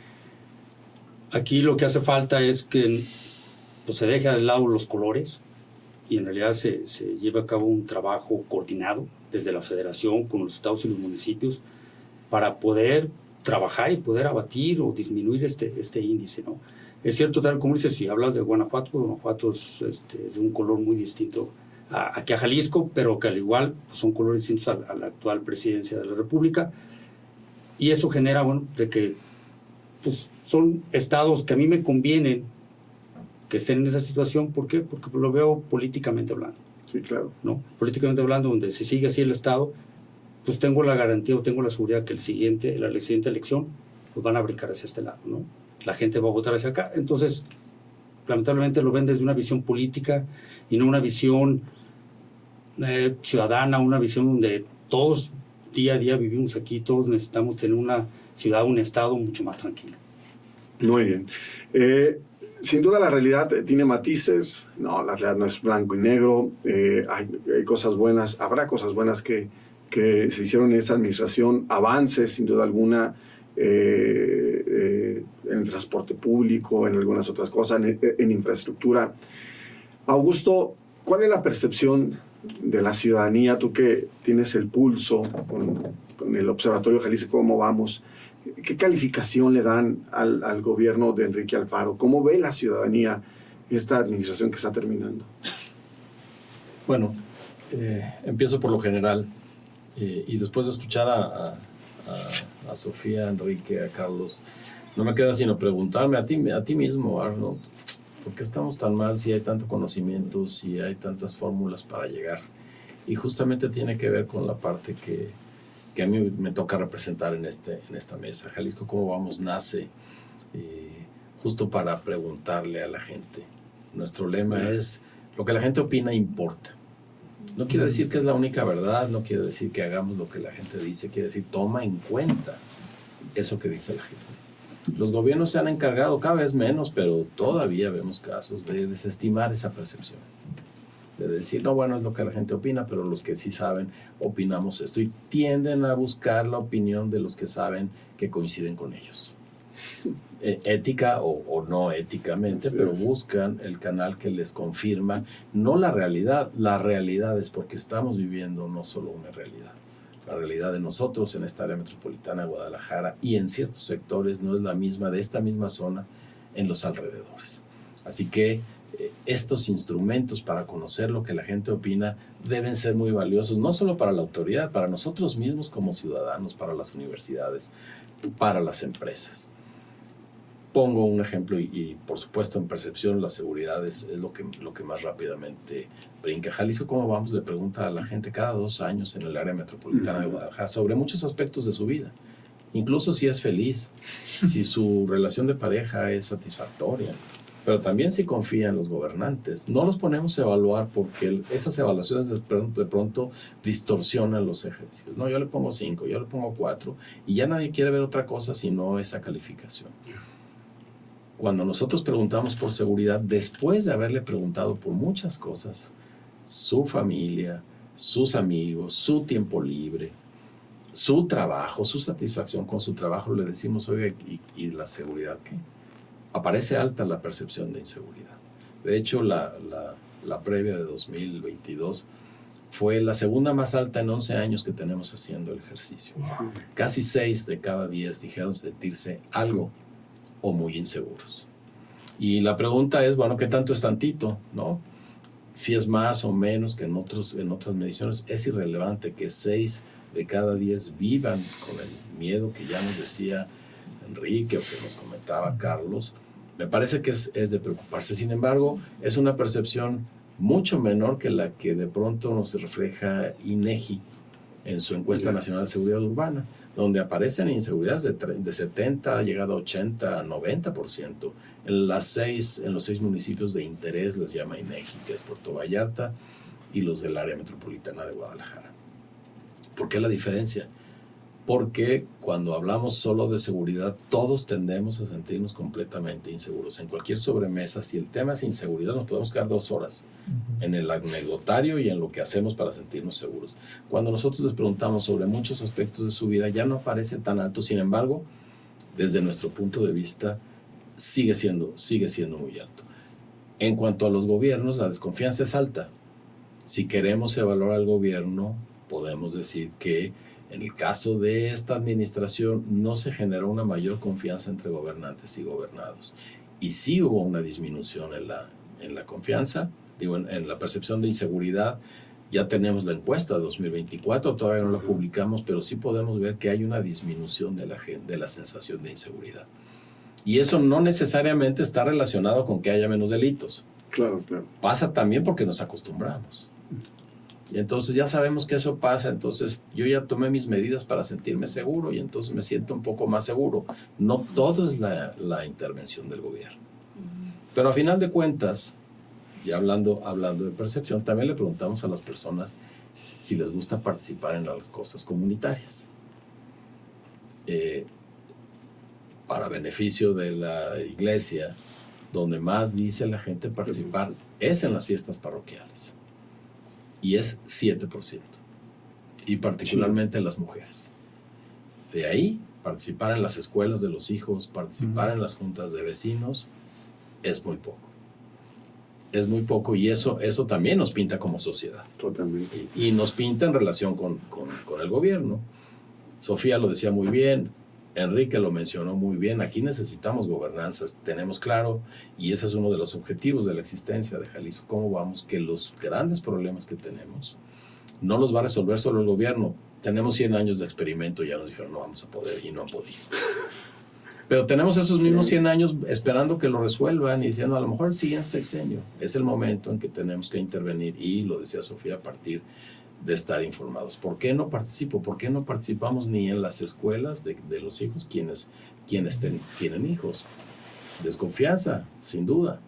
E: aquí lo que hace falta es que pues, se deje de lado los colores y en realidad se lleve a cabo un trabajo coordinado desde la federación con los estados y los municipios para poder trabajar y poder abatir o disminuir este índice, ¿no? Es cierto, tal como dices, si hablas de Guanajuato, pues Guanajuato es de un color muy distinto aquí a Jalisco, pero que al igual pues, son colores distintos a la actual presidencia de la República. Y eso genera, bueno, de que pues, son estados que a mí me convienen que estén en esa situación. ¿Por qué? Porque lo veo políticamente hablando.
A: Sí, claro.
E: ¿No? Políticamente hablando, donde se sigue así el estado, pues tengo la garantía o tengo la seguridad que la siguiente elección, pues van a brincar hacia este lado, ¿no? La gente va a votar hacia acá. Entonces, lamentablemente lo ven desde una visión política y no una visión ciudadana, una visión donde todos día a día vivimos aquí, todos necesitamos tener una ciudad, un estado mucho más tranquilo.
A: Muy bien. Sin duda la realidad tiene matices. No, la realidad no es blanco y negro. Hay cosas buenas, habrá cosas buenas que se hicieron en esa administración, avances sin duda alguna en el transporte público, en algunas otras cosas, en infraestructura. Augusto, ¿cuál es la percepción de la ciudadanía? Tú que tienes el pulso con el Observatorio Jalisco, ¿cómo vamos? ¿Qué calificación le dan al gobierno de Enrique Alfaro? ¿Cómo ve la ciudadanía esta administración que está terminando?
C: Bueno, empiezo por lo general y después de escuchar a Sofía, a Enrique, a Carlos, no me queda sino preguntarme a ti mismo, Arnold, ¿por qué estamos tan mal si hay tanto conocimiento, si hay tantas fórmulas para llegar? Y justamente tiene que ver con la parte que a mí me toca representar en esta mesa. Jalisco, ¿cómo vamos? Nace justo para preguntarle a la gente. Nuestro lema es, lo que la gente opina importa. No quiere decir que es la única verdad, no quiere decir que hagamos lo que la gente dice, quiere decir toma en cuenta eso que dice la gente. Los gobiernos se han encargado cada vez menos, pero todavía vemos casos de desestimar esa percepción. De decir, no, bueno, es lo que la gente opina, pero los que sí saben opinamos esto. Y tienden a buscar la opinión de los que saben que coinciden con ellos. Ética o no éticamente, pero buscan el canal que les confirma, no la realidad. La realidad es porque estamos viviendo no solo una realidad. La realidad de nosotros en esta área metropolitana de Guadalajara y en ciertos sectores no es la misma de esta misma zona en los alrededores. Así que estos instrumentos para conocer lo que la gente opina deben ser muy valiosos, no solo para la autoridad, para nosotros mismos como ciudadanos, para las universidades, para las empresas. Pongo un ejemplo y por supuesto en percepción la seguridad es lo que más rápidamente brinca. Jalisco, ¿cómo vamos? Le pregunta a la gente cada 2 años en el área metropolitana de Guadalajara sobre muchos aspectos de su vida, incluso si es feliz, si su relación de pareja es satisfactoria, pero también si confía en los gobernantes. No los ponemos a evaluar porque esas evaluaciones de pronto distorsionan los ejercicios. No, yo le pongo 5, yo le pongo 4 y ya nadie quiere ver otra cosa sino esa calificación. Cuando nosotros preguntamos por seguridad, después de haberle preguntado por muchas cosas, su familia, sus amigos, su tiempo libre, su trabajo, su satisfacción con su trabajo, le decimos, oiga, ¿y la seguridad qué? Aparece alta la percepción de inseguridad. De hecho, la previa de 2022 fue la segunda más alta en 11 años que tenemos haciendo el ejercicio. Casi 6 de cada 10 dijeron sentirse algo o muy inseguros. Y la pregunta es, bueno, ¿qué tanto es tantito, no? Si es más o menos que en otras mediciones, es irrelevante que 6 de cada 10 vivan con el miedo que ya nos decía Enrique o que nos comentaba Carlos. Me parece que es de preocuparse. Sin embargo, es una percepción mucho menor que la que de pronto nos refleja INEGI en su encuesta nacional de seguridad urbana, donde aparecen inseguridades de 70, llegado a 80, 90%. En los 6 municipios de interés les llama INEGI, que es Puerto Vallarta y los del área metropolitana de Guadalajara. ¿Por qué la diferencia? Porque cuando hablamos solo de seguridad, todos tendemos a sentirnos completamente inseguros. En cualquier sobremesa, si el tema es inseguridad, nos podemos quedar 2 horas en el anecdotario y en lo que hacemos para sentirnos seguros. Cuando nosotros les preguntamos sobre muchos aspectos de su vida, ya no aparece tan alto. Sin embargo, desde nuestro punto de vista, sigue siendo muy alto. En cuanto a los gobiernos, la desconfianza es alta. Si queremos evaluar al gobierno, podemos decir que en el caso de esta administración no se generó una mayor confianza entre gobernantes y gobernados. Y sí hubo una disminución en la confianza, en la percepción de inseguridad. Ya tenemos la encuesta de 2024, todavía no la publicamos, pero sí podemos ver que hay una disminución de la sensación de inseguridad. Y eso no necesariamente está relacionado con que haya menos delitos.
A: Claro, claro.
C: Pasa también porque nos acostumbramos. Y entonces ya sabemos que eso pasa, entonces yo ya tomé mis medidas para sentirme seguro y entonces me siento un poco más seguro. No todo es la intervención del gobierno. Pero a final de cuentas, y hablando de percepción, también le preguntamos a las personas si les gusta participar en las cosas comunitarias. Para beneficio de la iglesia, donde más dice la gente participar es en las fiestas parroquiales. Y es 7%, y particularmente las mujeres. De ahí, participar en las escuelas de los hijos, participar en las juntas de vecinos, es muy poco. Es muy poco, y eso también nos pinta como sociedad.
A: Totalmente.
C: Y nos pinta en relación con el gobierno. Sofía lo decía muy bien, Enrique lo mencionó muy bien, aquí necesitamos gobernanzas, tenemos claro, y ese es uno de los objetivos de la existencia de Jalisco, cómo vamos, que los grandes problemas que tenemos no los va a resolver solo el gobierno. Tenemos 100 años de experimento, ya nos dijeron no vamos a poder y no han podido. Pero tenemos esos mismos 100 años esperando que lo resuelvan y diciendo a lo mejor el siguiente sexenio es el momento en que tenemos que intervenir, y lo decía Sofía, a partir de estar informados. ¿Por qué no participo? ¿Por qué no participamos ni en las escuelas de los hijos quienes tienen hijos? Desconfianza, sin duda.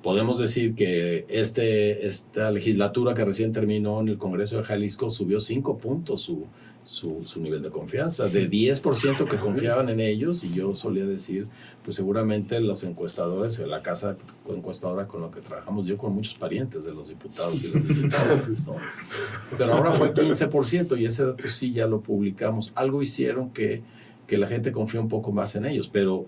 C: Podemos decir que esta legislatura que recién terminó en el Congreso de Jalisco subió 5 puntos su nivel de confianza, de 10% que confiaban en ellos, y yo solía decir, pues seguramente los encuestadores, la casa encuestadora con la que trabajamos, yo con muchos parientes de los diputados y las diputadas, ¿no? Pero ahora fue 15%, y ese dato sí ya lo publicamos. Algo hicieron que la gente confía un poco más en ellos, pero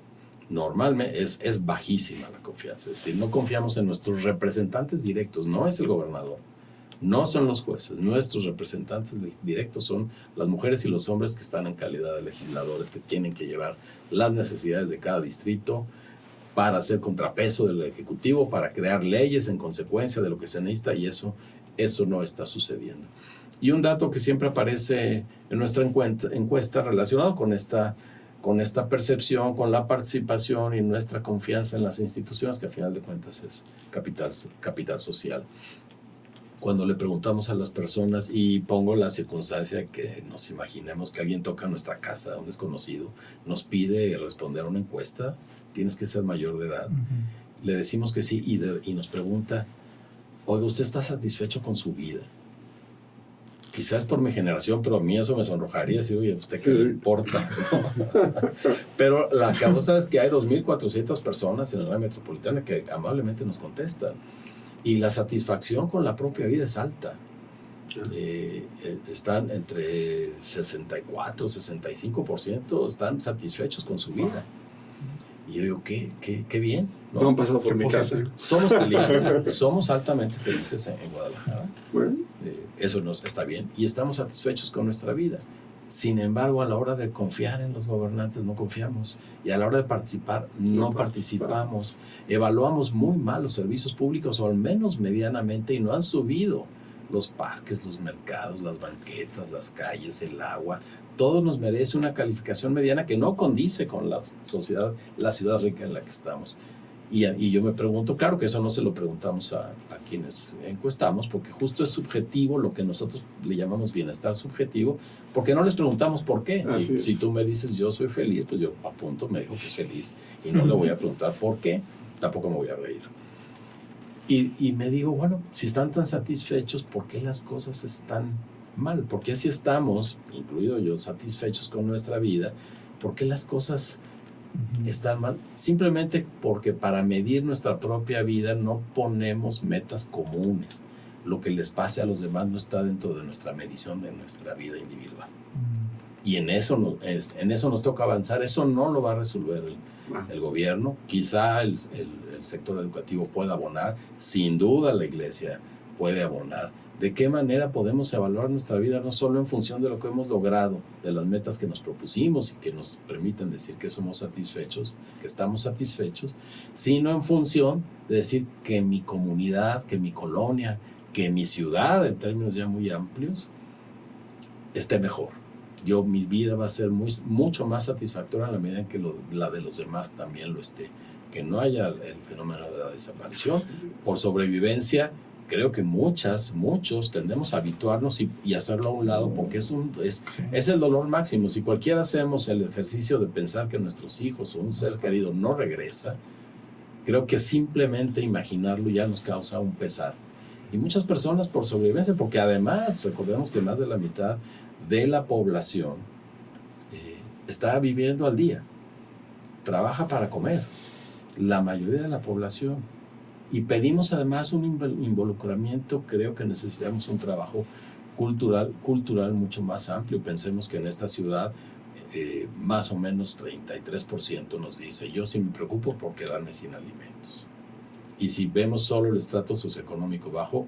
C: normalmente es bajísima la confianza. Es decir, no confiamos en nuestros representantes directos, no es el gobernador, no son los jueces, nuestros representantes directos son las mujeres y los hombres que están en calidad de legisladores, que tienen que llevar las necesidades de cada distrito para hacer contrapeso del Ejecutivo, para crear leyes en consecuencia de lo que se necesita, y eso no está sucediendo. Y un dato que siempre aparece en nuestra encuesta relacionado con esta percepción, con la participación y nuestra confianza en las instituciones, que al final de cuentas es capital social. Cuando le preguntamos a las personas, y pongo la circunstancia que nos imaginemos que alguien toca nuestra casa, un desconocido, nos pide responder a una encuesta, tienes que ser mayor de edad. Le decimos que sí, y nos pregunta, oiga, ¿usted está satisfecho con su vida? Quizás por mi generación, pero a mí eso me sonrojaría decir, oye, ¿a usted qué le importa? Pero la causa es que hay 2.400 personas en el área metropolitana que amablemente nos contestan. Y la satisfacción con la propia vida es alta. están entre 64, 65%, están satisfechos con su vida. Y yo digo, qué bien, ¿no?
A: No han pasado por mi casa.
C: Somos felices, somos altamente felices en Guadalajara.
A: Bueno,
C: Eso nos está bien y estamos satisfechos con nuestra vida. Sin embargo, a la hora de confiar en los gobernantes no confiamos, y a la hora de participar no participamos. Evaluamos muy mal los servicios públicos, o al menos medianamente, y no han subido los parques, los mercados, las banquetas, las calles, el agua. Todo nos merece una calificación mediana que no condice con la sociedad, la ciudad rica en la que estamos. Y yo me pregunto, claro que eso no se lo preguntamos a quienes encuestamos, porque justo es subjetivo lo que nosotros le llamamos bienestar subjetivo, porque no les preguntamos por qué. Si tú me dices yo soy feliz, pues yo apunto, me dijo que es feliz, y no le voy a preguntar por qué, tampoco me voy a reír. Y me digo, bueno, si están tan satisfechos, ¿por qué las cosas están mal? ¿Por qué si estamos, incluido yo, satisfechos con nuestra vida, por qué las cosas están mal? Simplemente porque para medir nuestra propia vida no ponemos metas comunes. Lo que les pase a los demás no está dentro de nuestra medición de nuestra vida individual. Y en eso nos toca avanzar. Eso no lo va a resolver el gobierno. Quizá el sector educativo pueda abonar. Sin duda la iglesia puede abonar. ¿De qué manera podemos evaluar nuestra vida no solo en función de lo que hemos logrado, de las metas que nos propusimos y que nos permiten decir que somos satisfechos, que estamos satisfechos, sino en función de decir que mi comunidad, que mi colonia, que mi ciudad, en términos ya muy amplios, esté mejor? Mi vida va a ser mucho más satisfactoria en la medida en que la de los demás también lo esté. Que no haya el fenómeno de la desaparición. Por sobrevivencia, creo que muchos tendemos a habituarnos y hacerlo a un lado, porque es el dolor máximo. Si cualquiera hacemos el ejercicio de pensar que nuestros hijos o un ser querido no regresa, creo que simplemente imaginarlo ya nos causa un pesar. Y muchas personas por sobrevivencia, porque además recordemos que más de la mitad de la población está viviendo al día, trabaja para comer, la mayoría de la población. Y pedimos además un involucramiento. Creo que necesitamos un trabajo cultural mucho más amplio. Pensemos que en esta ciudad más o menos 33% nos dice, yo sí me preocupo por quedarme sin alimentos. Y si vemos solo el estrato socioeconómico bajo,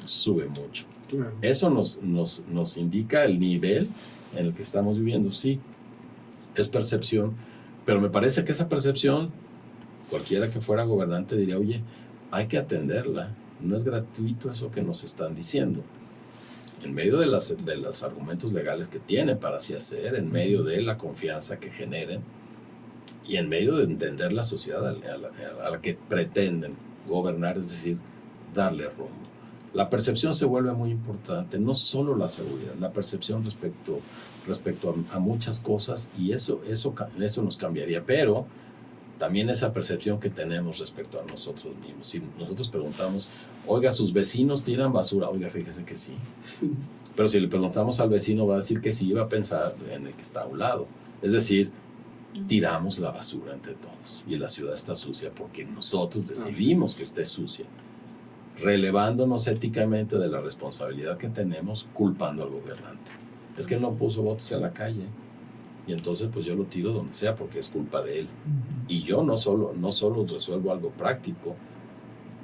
C: sube mucho. Claro. Eso nos indica el nivel en el que estamos viviendo. Sí, es percepción, pero me parece que esa percepción, cualquiera que fuera gobernante diría, oye, hay que atenderla, no es gratuito eso que nos están diciendo. En medio de los argumentos legales que tienen para así hacer, en medio de la confianza que generen y en medio de entender la sociedad a la que pretenden gobernar, es decir, darle rumbo. La percepción se vuelve muy importante, no solo la seguridad, la percepción respecto a muchas cosas, y eso nos cambiaría, pero también esa percepción que tenemos respecto a nosotros mismos. Si nosotros preguntamos, oiga, ¿sus vecinos tiran basura? Oiga, fíjese que sí. Pero si le preguntamos al vecino, va a decir que sí, va a pensar en el que está a un lado. Es decir, tiramos la basura entre todos y la ciudad está sucia porque nosotros decidimos que esté sucia, relevándonos éticamente de la responsabilidad que tenemos, culpando al gobernante. Es que él no puso botes en la calle. Y entonces pues yo lo tiro donde sea porque es culpa de él. Y yo no solo resuelvo algo práctico,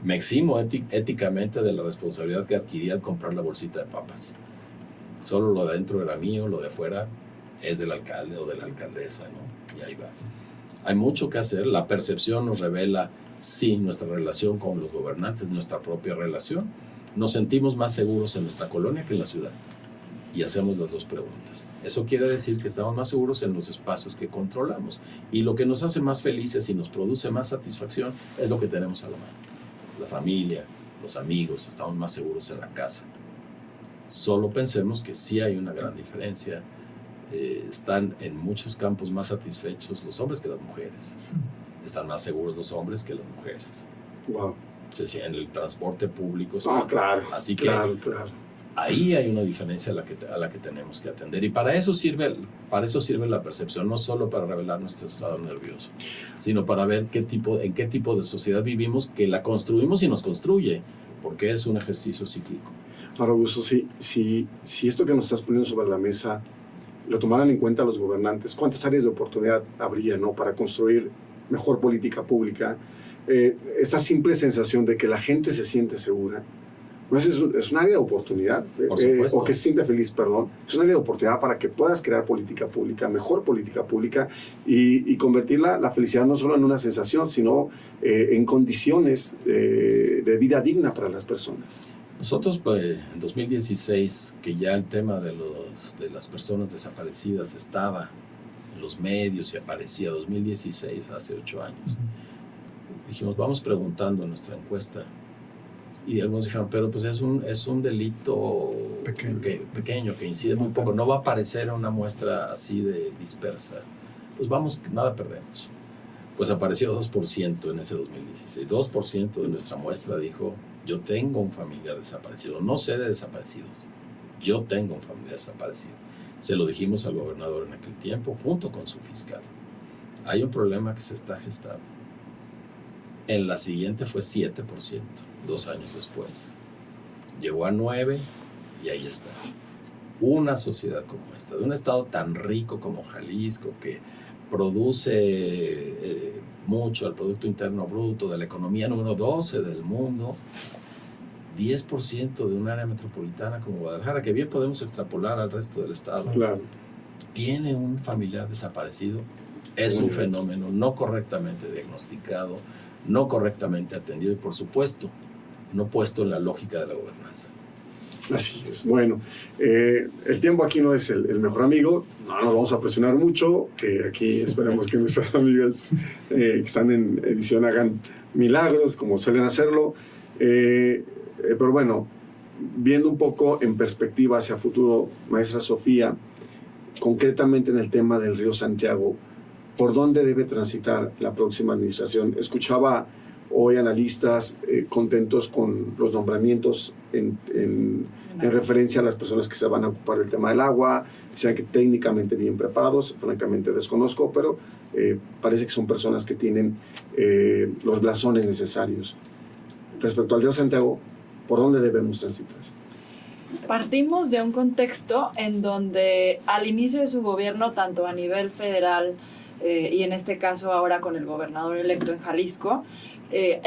C: me eximo éticamente de la responsabilidad que adquirí al comprar la bolsita de papas. Solo lo de adentro era mío, lo de afuera es del alcalde o de la alcaldesa, ¿no? Y ahí va. Hay mucho que hacer. La percepción nos revela, sí, nuestra relación con los gobernantes, nuestra propia relación. Nos sentimos más seguros en nuestra colonia que en la ciudad. Y hacemos las dos preguntas. Eso quiere decir que estamos más seguros en los espacios que controlamos. Y lo que nos hace más felices y nos produce más satisfacción es lo que tenemos a la mano. La familia, los amigos, estamos más seguros en la casa. Solo pensemos que sí hay una gran diferencia. Están en muchos campos más satisfechos los hombres que las mujeres. Están más seguros los hombres que las mujeres.
A: Wow.
C: En el transporte público.
A: Claro.
C: Así que
A: claro.
C: Ahí hay una diferencia a la que tenemos que atender. Y para eso sirve la percepción, no solo para revelar nuestro estado nervioso, sino para ver en qué tipo de sociedad vivimos, que la construimos y nos construye, porque es un ejercicio cíclico.
A: Para Augusto, si esto que nos estás poniendo sobre la mesa lo tomaran en cuenta los gobernantes, ¿cuántas áreas de oportunidad habría, ¿no?, para construir mejor política pública? Esa simple sensación de que la gente se siente segura, pues es un área de oportunidad, o que se siente feliz, perdón, es un área de oportunidad para que puedas crear política pública, mejor política pública, y convertir la felicidad no solo en una sensación, sino en condiciones de vida digna para las personas.
C: Nosotros, pues, en 2016, que ya el tema de las personas desaparecidas estaba en los medios y aparecía, 2016, hace 8 años, dijimos, vamos preguntando en nuestra encuesta, y algunos dijeron, pero pues es un delito pequeño que incide muy poco, no va a aparecer una muestra así de dispersa, pues vamos, nada perdemos. Pues apareció 2% en ese 2016, 2% de nuestra muestra dijo, yo tengo un familiar desaparecido, no sé de desaparecidos, yo tengo un familiar desaparecido. Se lo dijimos al gobernador en aquel tiempo, junto con su fiscal. Hay un problema que se está gestando. En la siguiente fue 7%, 2 años después. Llegó a 9% y ahí está. Una sociedad como esta, de un estado tan rico como Jalisco, que produce mucho al Producto Interno Bruto, de la economía número 12 del mundo, 10% de un área metropolitana como Guadalajara, que bien podemos extrapolar al resto del estado,
A: Claro.
C: tiene un familiar desaparecido. Es un fenómeno no correctamente diagnosticado, no correctamente atendido y, por supuesto, no puesto en la lógica de la gobernanza.
A: Así es. Bueno, el tiempo aquí no es el mejor amigo, no nos vamos a presionar mucho, aquí esperemos que nuestras amigas que están en edición hagan milagros como suelen hacerlo, pero bueno, viendo un poco en perspectiva hacia futuro, maestra Sofía, concretamente en el tema del río Santiago, ¿por dónde debe transitar la próxima administración? Escuchaba hoy analistas contentos con los nombramientos en referencia a las personas que se van a ocupar del tema del agua, decían que técnicamente bien preparados, francamente desconozco, pero parece que son personas que tienen los blasones necesarios. Respecto al río Santiago, ¿por dónde debemos transitar?
B: Partimos de un contexto en donde al inicio de su gobierno, tanto a nivel federal y en este caso ahora con el gobernador electo en Jalisco,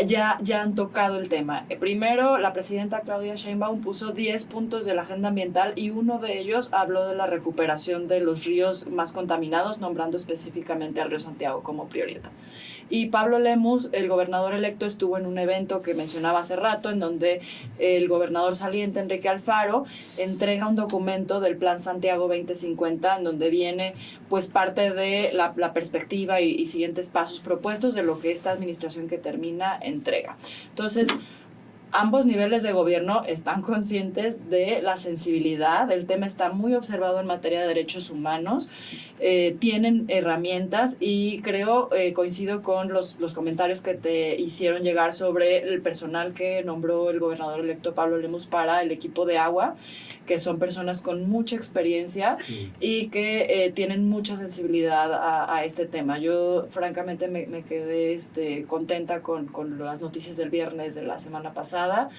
B: ya han tocado el tema. Primero, la presidenta Claudia Sheinbaum puso 10 puntos de la agenda ambiental y uno de ellos habló de la recuperación de los ríos más contaminados, nombrando específicamente al río Santiago como prioridad. Y Pablo Lemus, el gobernador electo, estuvo en un evento que mencionaba hace rato, en donde el gobernador saliente, Enrique Alfaro, entrega un documento del Plan Santiago 2050, en donde viene pues parte de la perspectiva y siguientes pasos propuestos de lo que esta administración que termina entrega. Entonces, ambos niveles de gobierno están conscientes de la sensibilidad, el tema está muy observado en materia de derechos humanos, tienen herramientas y creo, coincido con los comentarios que te hicieron llegar sobre el personal que nombró el gobernador electo Pablo Lemus para el equipo de agua, que son personas con mucha experiencia y que tienen mucha sensibilidad a este tema. Yo francamente me quedé contenta con las noticias del viernes de la semana pasada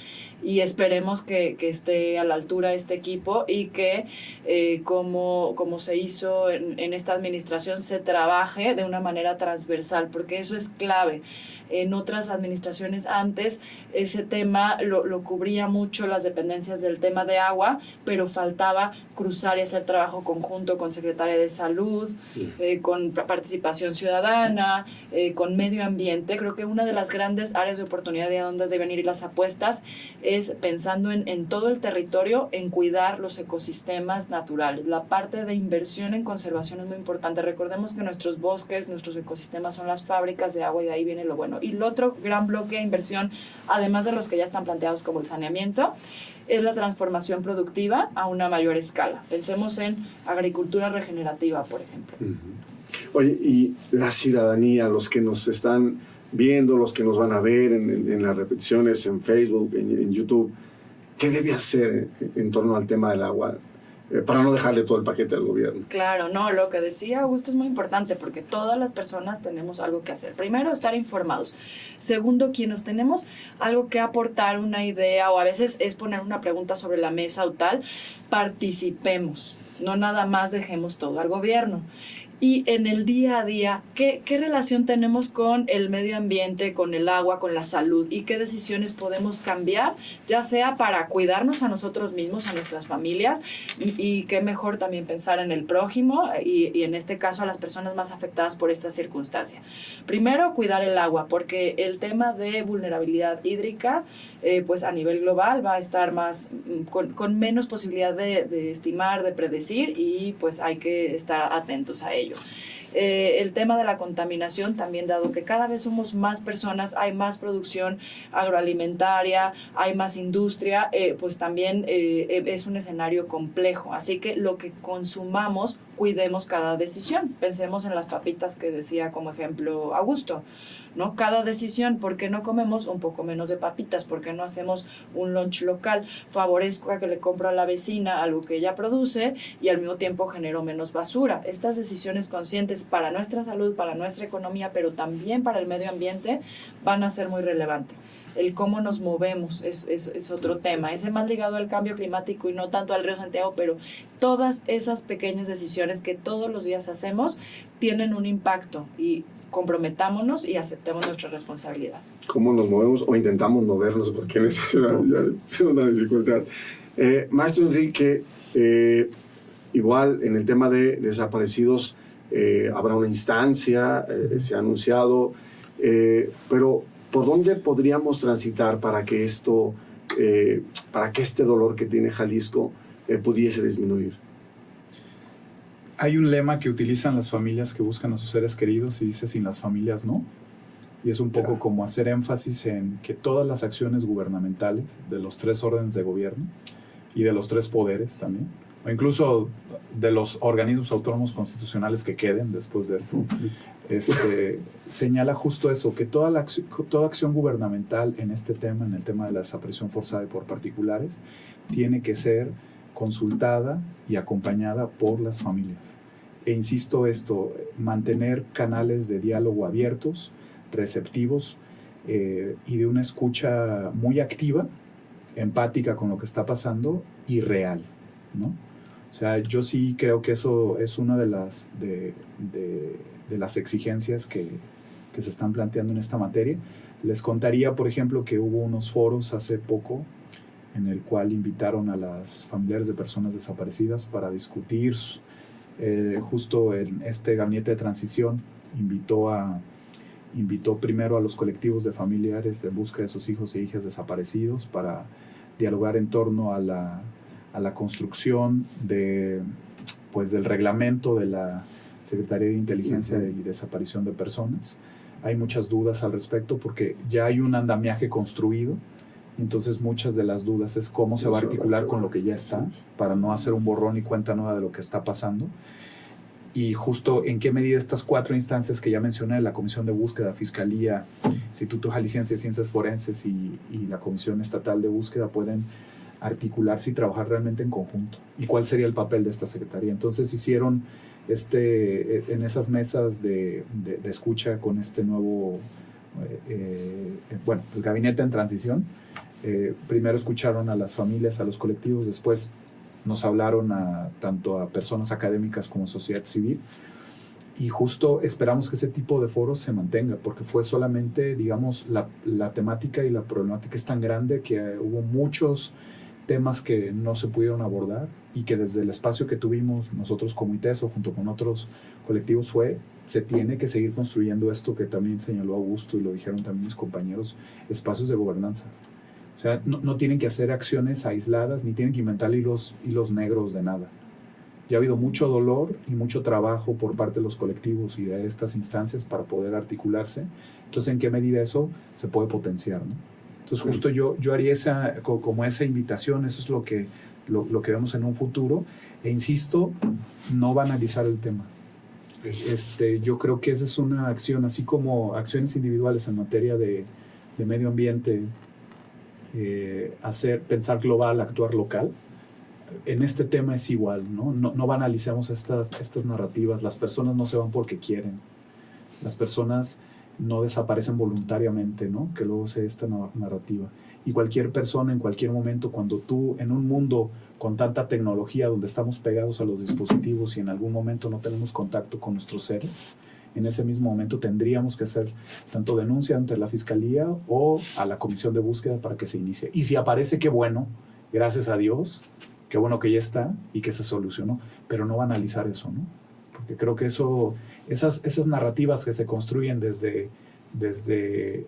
B: y esperemos que esté a la altura este equipo y que como se hizo en esta administración se trabaje de una manera transversal, porque eso es clave. En otras administraciones antes ese tema lo cubría mucho las dependencias del tema de agua, pero faltaba cruzar y hacer trabajo conjunto con Secretaría de Salud, con participación ciudadana, con medio ambiente. Creo que una de las grandes áreas de oportunidad de donde deben ir las apuestas es pensando en todo el territorio, en cuidar los ecosistemas naturales. La parte de inversión en conservación es muy importante. Recordemos que nuestros bosques, nuestros ecosistemas son las fábricas de agua y de ahí viene lo bueno. Y el otro gran bloque de inversión, además de los que ya están planteados como el saneamiento, es la transformación productiva a una mayor escala. Pensemos en agricultura regenerativa, por ejemplo.
A: Oye, y la ciudadanía, los que nos están viendo, los que nos van a ver en las repeticiones en Facebook, en YouTube, ¿qué debe hacer en torno al tema del agua? para no dejarle todo el paquete al gobierno.
B: Claro, no, lo que decía Augusto es muy importante porque todas las personas tenemos algo que hacer. Primero, estar informados. Segundo, quienes tenemos algo que aportar, una idea o a veces es poner una pregunta sobre la mesa o tal, participemos. No nada más dejemos todo al gobierno. Y en el día a día, ¿qué relación tenemos con el medio ambiente, con el agua, con la salud? ¿Y qué decisiones podemos cambiar? Ya sea para cuidarnos a nosotros mismos, a nuestras familias, y qué mejor también pensar en el prójimo y en este caso a las personas más afectadas por esta circunstancia. Primero, cuidar el agua, porque el tema de vulnerabilidad hídrica, pues a nivel global va a estar más con menos posibilidad de estimar, de predecir, y pues hay que estar atentos a ello. El tema de la contaminación también, dado que cada vez somos más personas, hay más producción agroalimentaria, hay más industria, pues también es un escenario complejo. Así que lo que consumamos, cuidemos cada decisión. Pensemos en las papitas que decía como ejemplo Augusto, ¿no? Cada decisión, ¿por qué no comemos un poco menos de papitas? ¿Por qué no hacemos un lunch local? Favorezco a que le compro a la vecina algo que ella produce y al mismo tiempo genero menos basura. Estas decisiones conscientes para nuestra salud, para nuestra economía, pero también para el medio ambiente, van a ser muy relevantes. El cómo nos movemos es otro tema. Ese más ligado al cambio climático y no tanto al Río Santiago, pero todas esas pequeñas decisiones que todos los días hacemos tienen un impacto y comprometámonos y aceptemos nuestra responsabilidad.
A: ¿Cómo nos movemos o intentamos movernos? Porque en esa ciudad ya es una dificultad. Maestro Enrique, igual en el tema de desaparecidos, habrá una instancia, se ha anunciado, pero ¿por dónde podríamos transitar para que esto, para que este dolor que tiene Jalisco pudiese disminuir?
D: Hay un lema que utilizan las familias que buscan a sus seres queridos y dice: sin las familias no. Y es un poco como hacer énfasis en que todas las acciones gubernamentales de los 3 órdenes de gobierno y de los 3 poderes también, o incluso de los organismos autónomos constitucionales que queden después de esto, señala justo eso, que toda acción gubernamental en este tema, en el tema de la desaparición forzada por particulares, tiene que ser consultada y acompañada por las familias. E insisto mantener canales de diálogo abiertos, receptivos, y de una escucha muy activa, empática con lo que está pasando y real, ¿no? O sea, yo sí creo que eso es una de las exigencias que se están planteando en esta materia. Les contaría, por ejemplo, que hubo unos foros hace poco en el cual invitaron a las familiares de personas desaparecidas para discutir, justo en este gabinete de transición, invitó primero a los colectivos de familiares de busca de sus hijos e hijas desaparecidos para dialogar en torno a la construcción del reglamento de la Secretaría de Inteligencia y Desaparición de Personas. Hay muchas dudas al respecto porque ya hay un andamiaje construido. Entonces muchas de las dudas es cómo se va a articular con lo que ya está para no hacer un borrón y cuenta nueva de lo que está pasando, y justo en qué medida estas 4 instancias que ya mencioné, la Comisión de Búsqueda, Fiscalía, Instituto Jalisciense de Ciencias Forenses y la Comisión Estatal de Búsqueda pueden articularse y trabajar realmente en conjunto, y cuál sería el papel de esta Secretaría. Entonces hicieron en esas mesas de escucha con este nuevo el gabinete en transición. Primero escucharon a las familias, a los colectivos, después nos hablaron tanto a personas académicas como sociedad civil, y justo esperamos que ese tipo de foros se mantenga, porque fue solamente, digamos, la temática y la problemática es tan grande que hubo muchos temas que no se pudieron abordar, y que desde el espacio que tuvimos nosotros como ITESO junto con otros colectivos se tiene que seguir construyendo esto que también señaló Augusto y lo dijeron también mis compañeros, espacios de gobernanza. O sea, no tienen que hacer acciones aisladas, ni tienen que inventar hilos negros de nada. Ya ha habido mucho dolor y mucho trabajo por parte de los colectivos y de estas instancias para poder articularse. Entonces, ¿en qué medida eso se puede potenciar, ¿no? Entonces, justo yo haría como esa invitación, eso es lo que vemos en un futuro. E insisto, no banalizar el tema. Yo creo que esa es una acción, así como acciones individuales en materia de medio ambiente, pensar global, actuar local. en este tema es igual, ¿no? No banalicemos estas narrativas. Las personas no se van porque quieren. Las personas no desaparecen voluntariamente, ¿no? Que luego sea esta narrativa. Y cualquier persona en cualquier momento, cuando tú en un mundo con tanta tecnología donde estamos pegados a los dispositivos y en algún momento no tenemos contacto con nuestros seres, en ese mismo momento tendríamos que hacer tanto denuncia ante la fiscalía o a la comisión de búsqueda para que se inicie. Y si aparece, qué bueno, gracias a Dios, qué bueno que ya está y que se solucionó, pero no banalizar eso, ¿no? Porque creo que esas narrativas que se construyen desde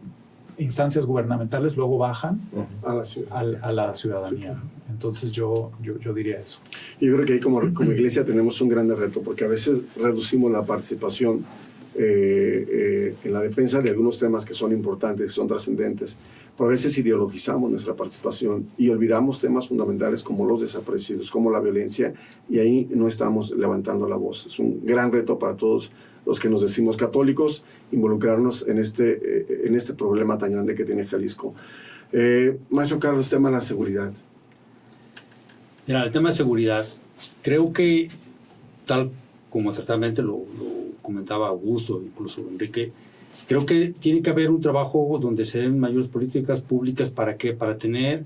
D: instancias gubernamentales luego bajan a la ciudadanía. Entonces yo diría eso.
A: Yo creo que ahí como iglesia tenemos un gran reto, porque a veces reducimos la participación en la defensa de algunos temas que son importantes, que son trascendentes, pero a veces ideologizamos nuestra participación y olvidamos temas fundamentales como los desaparecidos, como la violencia, y ahí no estamos levantando la voz. Es un gran reto para todos los que nos decimos católicos, involucrarnos en este problema tan grande que tiene Jalisco. Maestro Carlos, tema de la seguridad.
E: Mira, el tema de seguridad, creo que tal como acertadamente lo comentaba Augusto, incluso Enrique, creo que tiene que haber un trabajo donde se den mayores políticas públicas. ¿Para qué? Para tener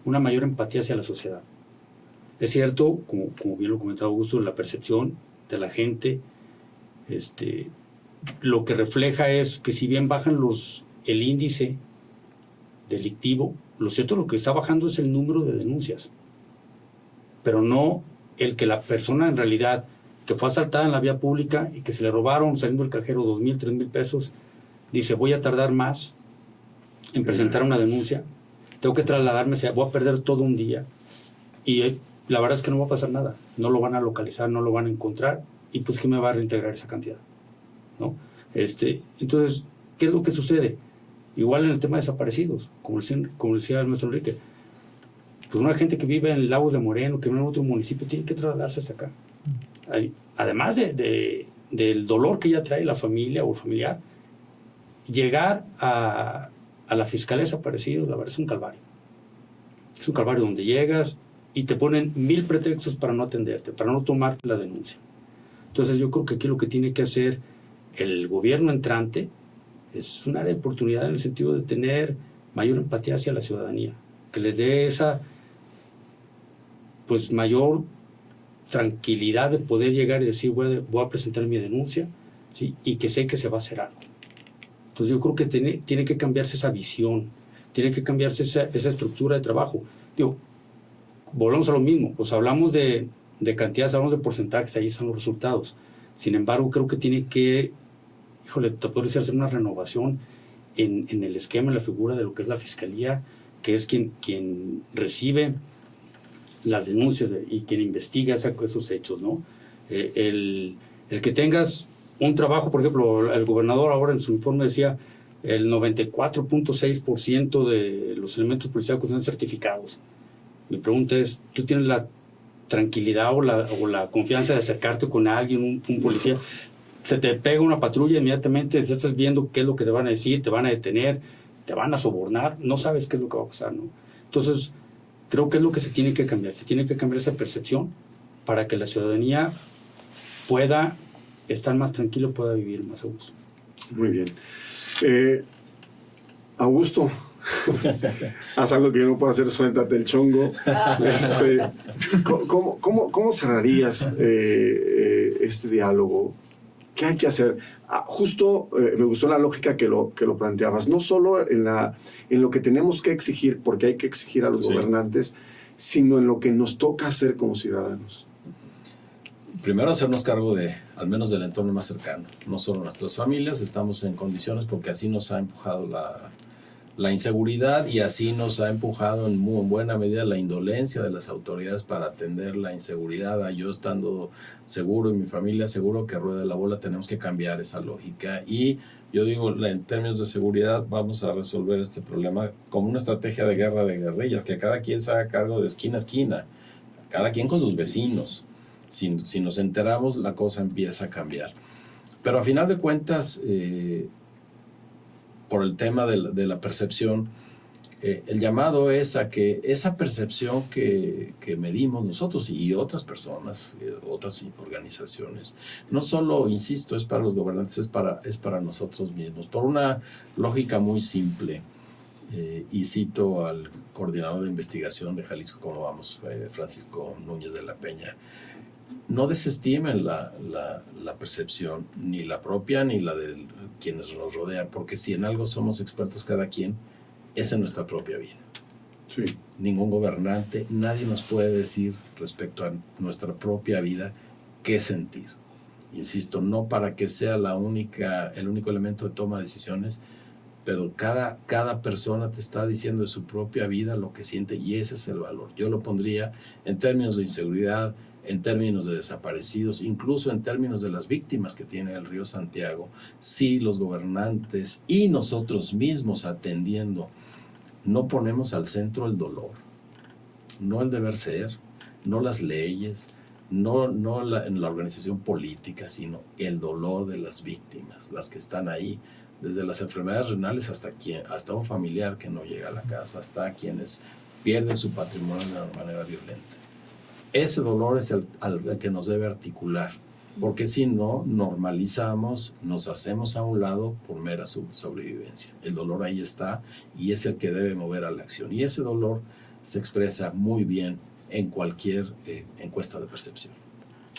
E: una mayor empatía hacia la sociedad. Es cierto, como bien lo comentaba Augusto, la percepción de la gente, lo que refleja es que si bien bajan el índice delictivo, lo cierto, lo que está bajando es el número de denuncias, pero no el que la persona en realidad que fue asaltada en la vía pública y que se le robaron saliendo del cajero 2,000, 3,000 pesos, dice, voy a tardar más en presentar una denuncia, tengo que trasladarme, voy a perder todo un día, y la verdad es que no va a pasar nada, no lo van a localizar, no lo van a encontrar, y pues ¿qué me va a reintegrar esa cantidad? ¿No? Entonces, ¿qué es lo que sucede? Igual en el tema de desaparecidos, como decía nuestro Enrique, pues una gente que vive en Lagos de Moreno, que vive en otro municipio, tiene que trasladarse hasta acá. Además del dolor que ya trae la familia o el familiar, llegar a la fiscalía de desaparecidos, la verdad es un calvario. Es un calvario donde llegas y te ponen 1000 pretextos para no atenderte, para no tomarte la denuncia. Entonces yo creo que aquí lo que tiene que hacer el gobierno entrante es un área de oportunidad en el sentido de tener mayor empatía hacia la ciudadanía, que les dé esa pues mayor tranquilidad de poder llegar y decir voy a presentar mi denuncia, ¿sí? Y que sé que se va a hacer algo. Entonces yo creo que tiene que cambiarse esa visión, tiene que cambiarse esa estructura de trabajo. Digo, volvemos a lo mismo, pues hablamos de cantidades, hablamos de porcentajes, ahí están los resultados. Sin embargo, creo que tiene que, te puede hacer una renovación en el esquema, en la figura de lo que es la fiscalía, que es quien recibe las denuncias y quien investiga esos hechos, ¿no? El que tengas un trabajo, por ejemplo, el gobernador ahora en su informe decía el 94.6% de los elementos policiales están certificados. Mi pregunta es, ¿tú tienes la tranquilidad o la confianza de acercarte con alguien, un policía? Se te pega una patrulla, inmediatamente ya estás viendo qué es lo que te van a decir, te van a detener, te van a sobornar, no sabes qué es lo que va a pasar, ¿no? Entonces, creo que es lo que se tiene que cambiar esa percepción para que la ciudadanía pueda estar más tranquilo, pueda vivir más a gusto.
A: Muy bien. Augusto, haz algo que yo no puedo hacer, suéltate el chongo. ¿Cómo cerrarías este diálogo? ¿Qué hay que hacer? Justo me gustó la lógica que lo planteabas, no solo en lo que tenemos que exigir, porque hay que exigir a los gobernantes, sino en lo que nos toca hacer como ciudadanos.
C: Primero hacernos cargo al menos del entorno más cercano, no solo nuestras familias, estamos en condiciones porque así nos ha empujado la inseguridad y así nos ha empujado en muy buena medida la indolencia de las autoridades para atender la inseguridad. Yo estando seguro y mi familia seguro que rueda la bola, tenemos que cambiar esa lógica. Y yo digo, en términos de seguridad, vamos a resolver este problema como una estrategia de guerra de guerrillas, que cada quien se haga cargo de esquina a esquina, cada quien con sus vecinos. Si nos enteramos, la cosa empieza a cambiar. Pero a final de cuentas, por el tema de la percepción, El llamado es a que esa percepción que medimos nosotros y otras personas, otras organizaciones, no solo, insisto, es para los gobernantes, es para nosotros mismos, por una lógica muy simple. Y cito al coordinador de investigación de Jalisco Cómo Vamos, Francisco Núñez de la Peña: no desestimen la percepción, ni la propia ni la de quienes nos rodean, porque si en algo somos expertos cada quien, es en nuestra propia vida.
A: Sí.
C: Ningún gobernante, nadie nos puede decir respecto a nuestra propia vida qué sentir. Insisto, no para que sea el único elemento de toma de decisiones, pero cada persona te está diciendo de su propia vida lo que siente, y ese es el valor. Yo lo pondría en términos de inseguridad, en términos de desaparecidos, incluso en términos de las víctimas que tiene el río Santiago. Si los gobernantes y nosotros mismos atendiendo no ponemos al centro el dolor, no el deber ser, no las leyes, no en la organización política, sino el dolor de las víctimas, las que están ahí, desde las enfermedades renales hasta un familiar que no llega a la casa, hasta quienes pierden su patrimonio de una manera violenta. Ese dolor es el que nos debe articular, porque si no, normalizamos, nos hacemos a un lado por mera sobrevivencia. El dolor ahí está y es el que debe mover a la acción. Y ese dolor se expresa muy bien en cualquier encuesta de percepción.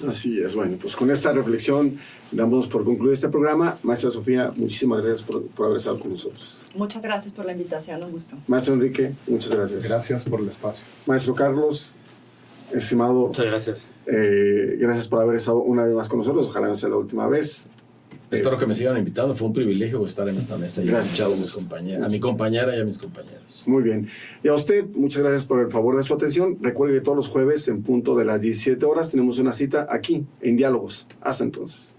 A: Así es. Bueno, pues con esta reflexión damos por concluido este programa. Maestra Sofía, muchísimas gracias por haber estado con nosotros.
B: Muchas gracias por la invitación, un gusto.
A: Maestro Enrique, muchas gracias.
D: Gracias por el espacio.
A: Maestro Carlos, estimado,
E: Muchas gracias.
A: Gracias por haber estado una vez más con nosotros. Ojalá no sea la última vez.
C: Espero que me sigan invitando. Fue un privilegio estar en esta mesa y
A: Gracias.
C: escuchado a mi compañera y a mis compañeros.
A: Muy bien. Y a usted, muchas gracias por el favor de su atención. Recuerde que todos los jueves, en punto de las 17 horas, tenemos una cita aquí, en Diálogos. Hasta entonces.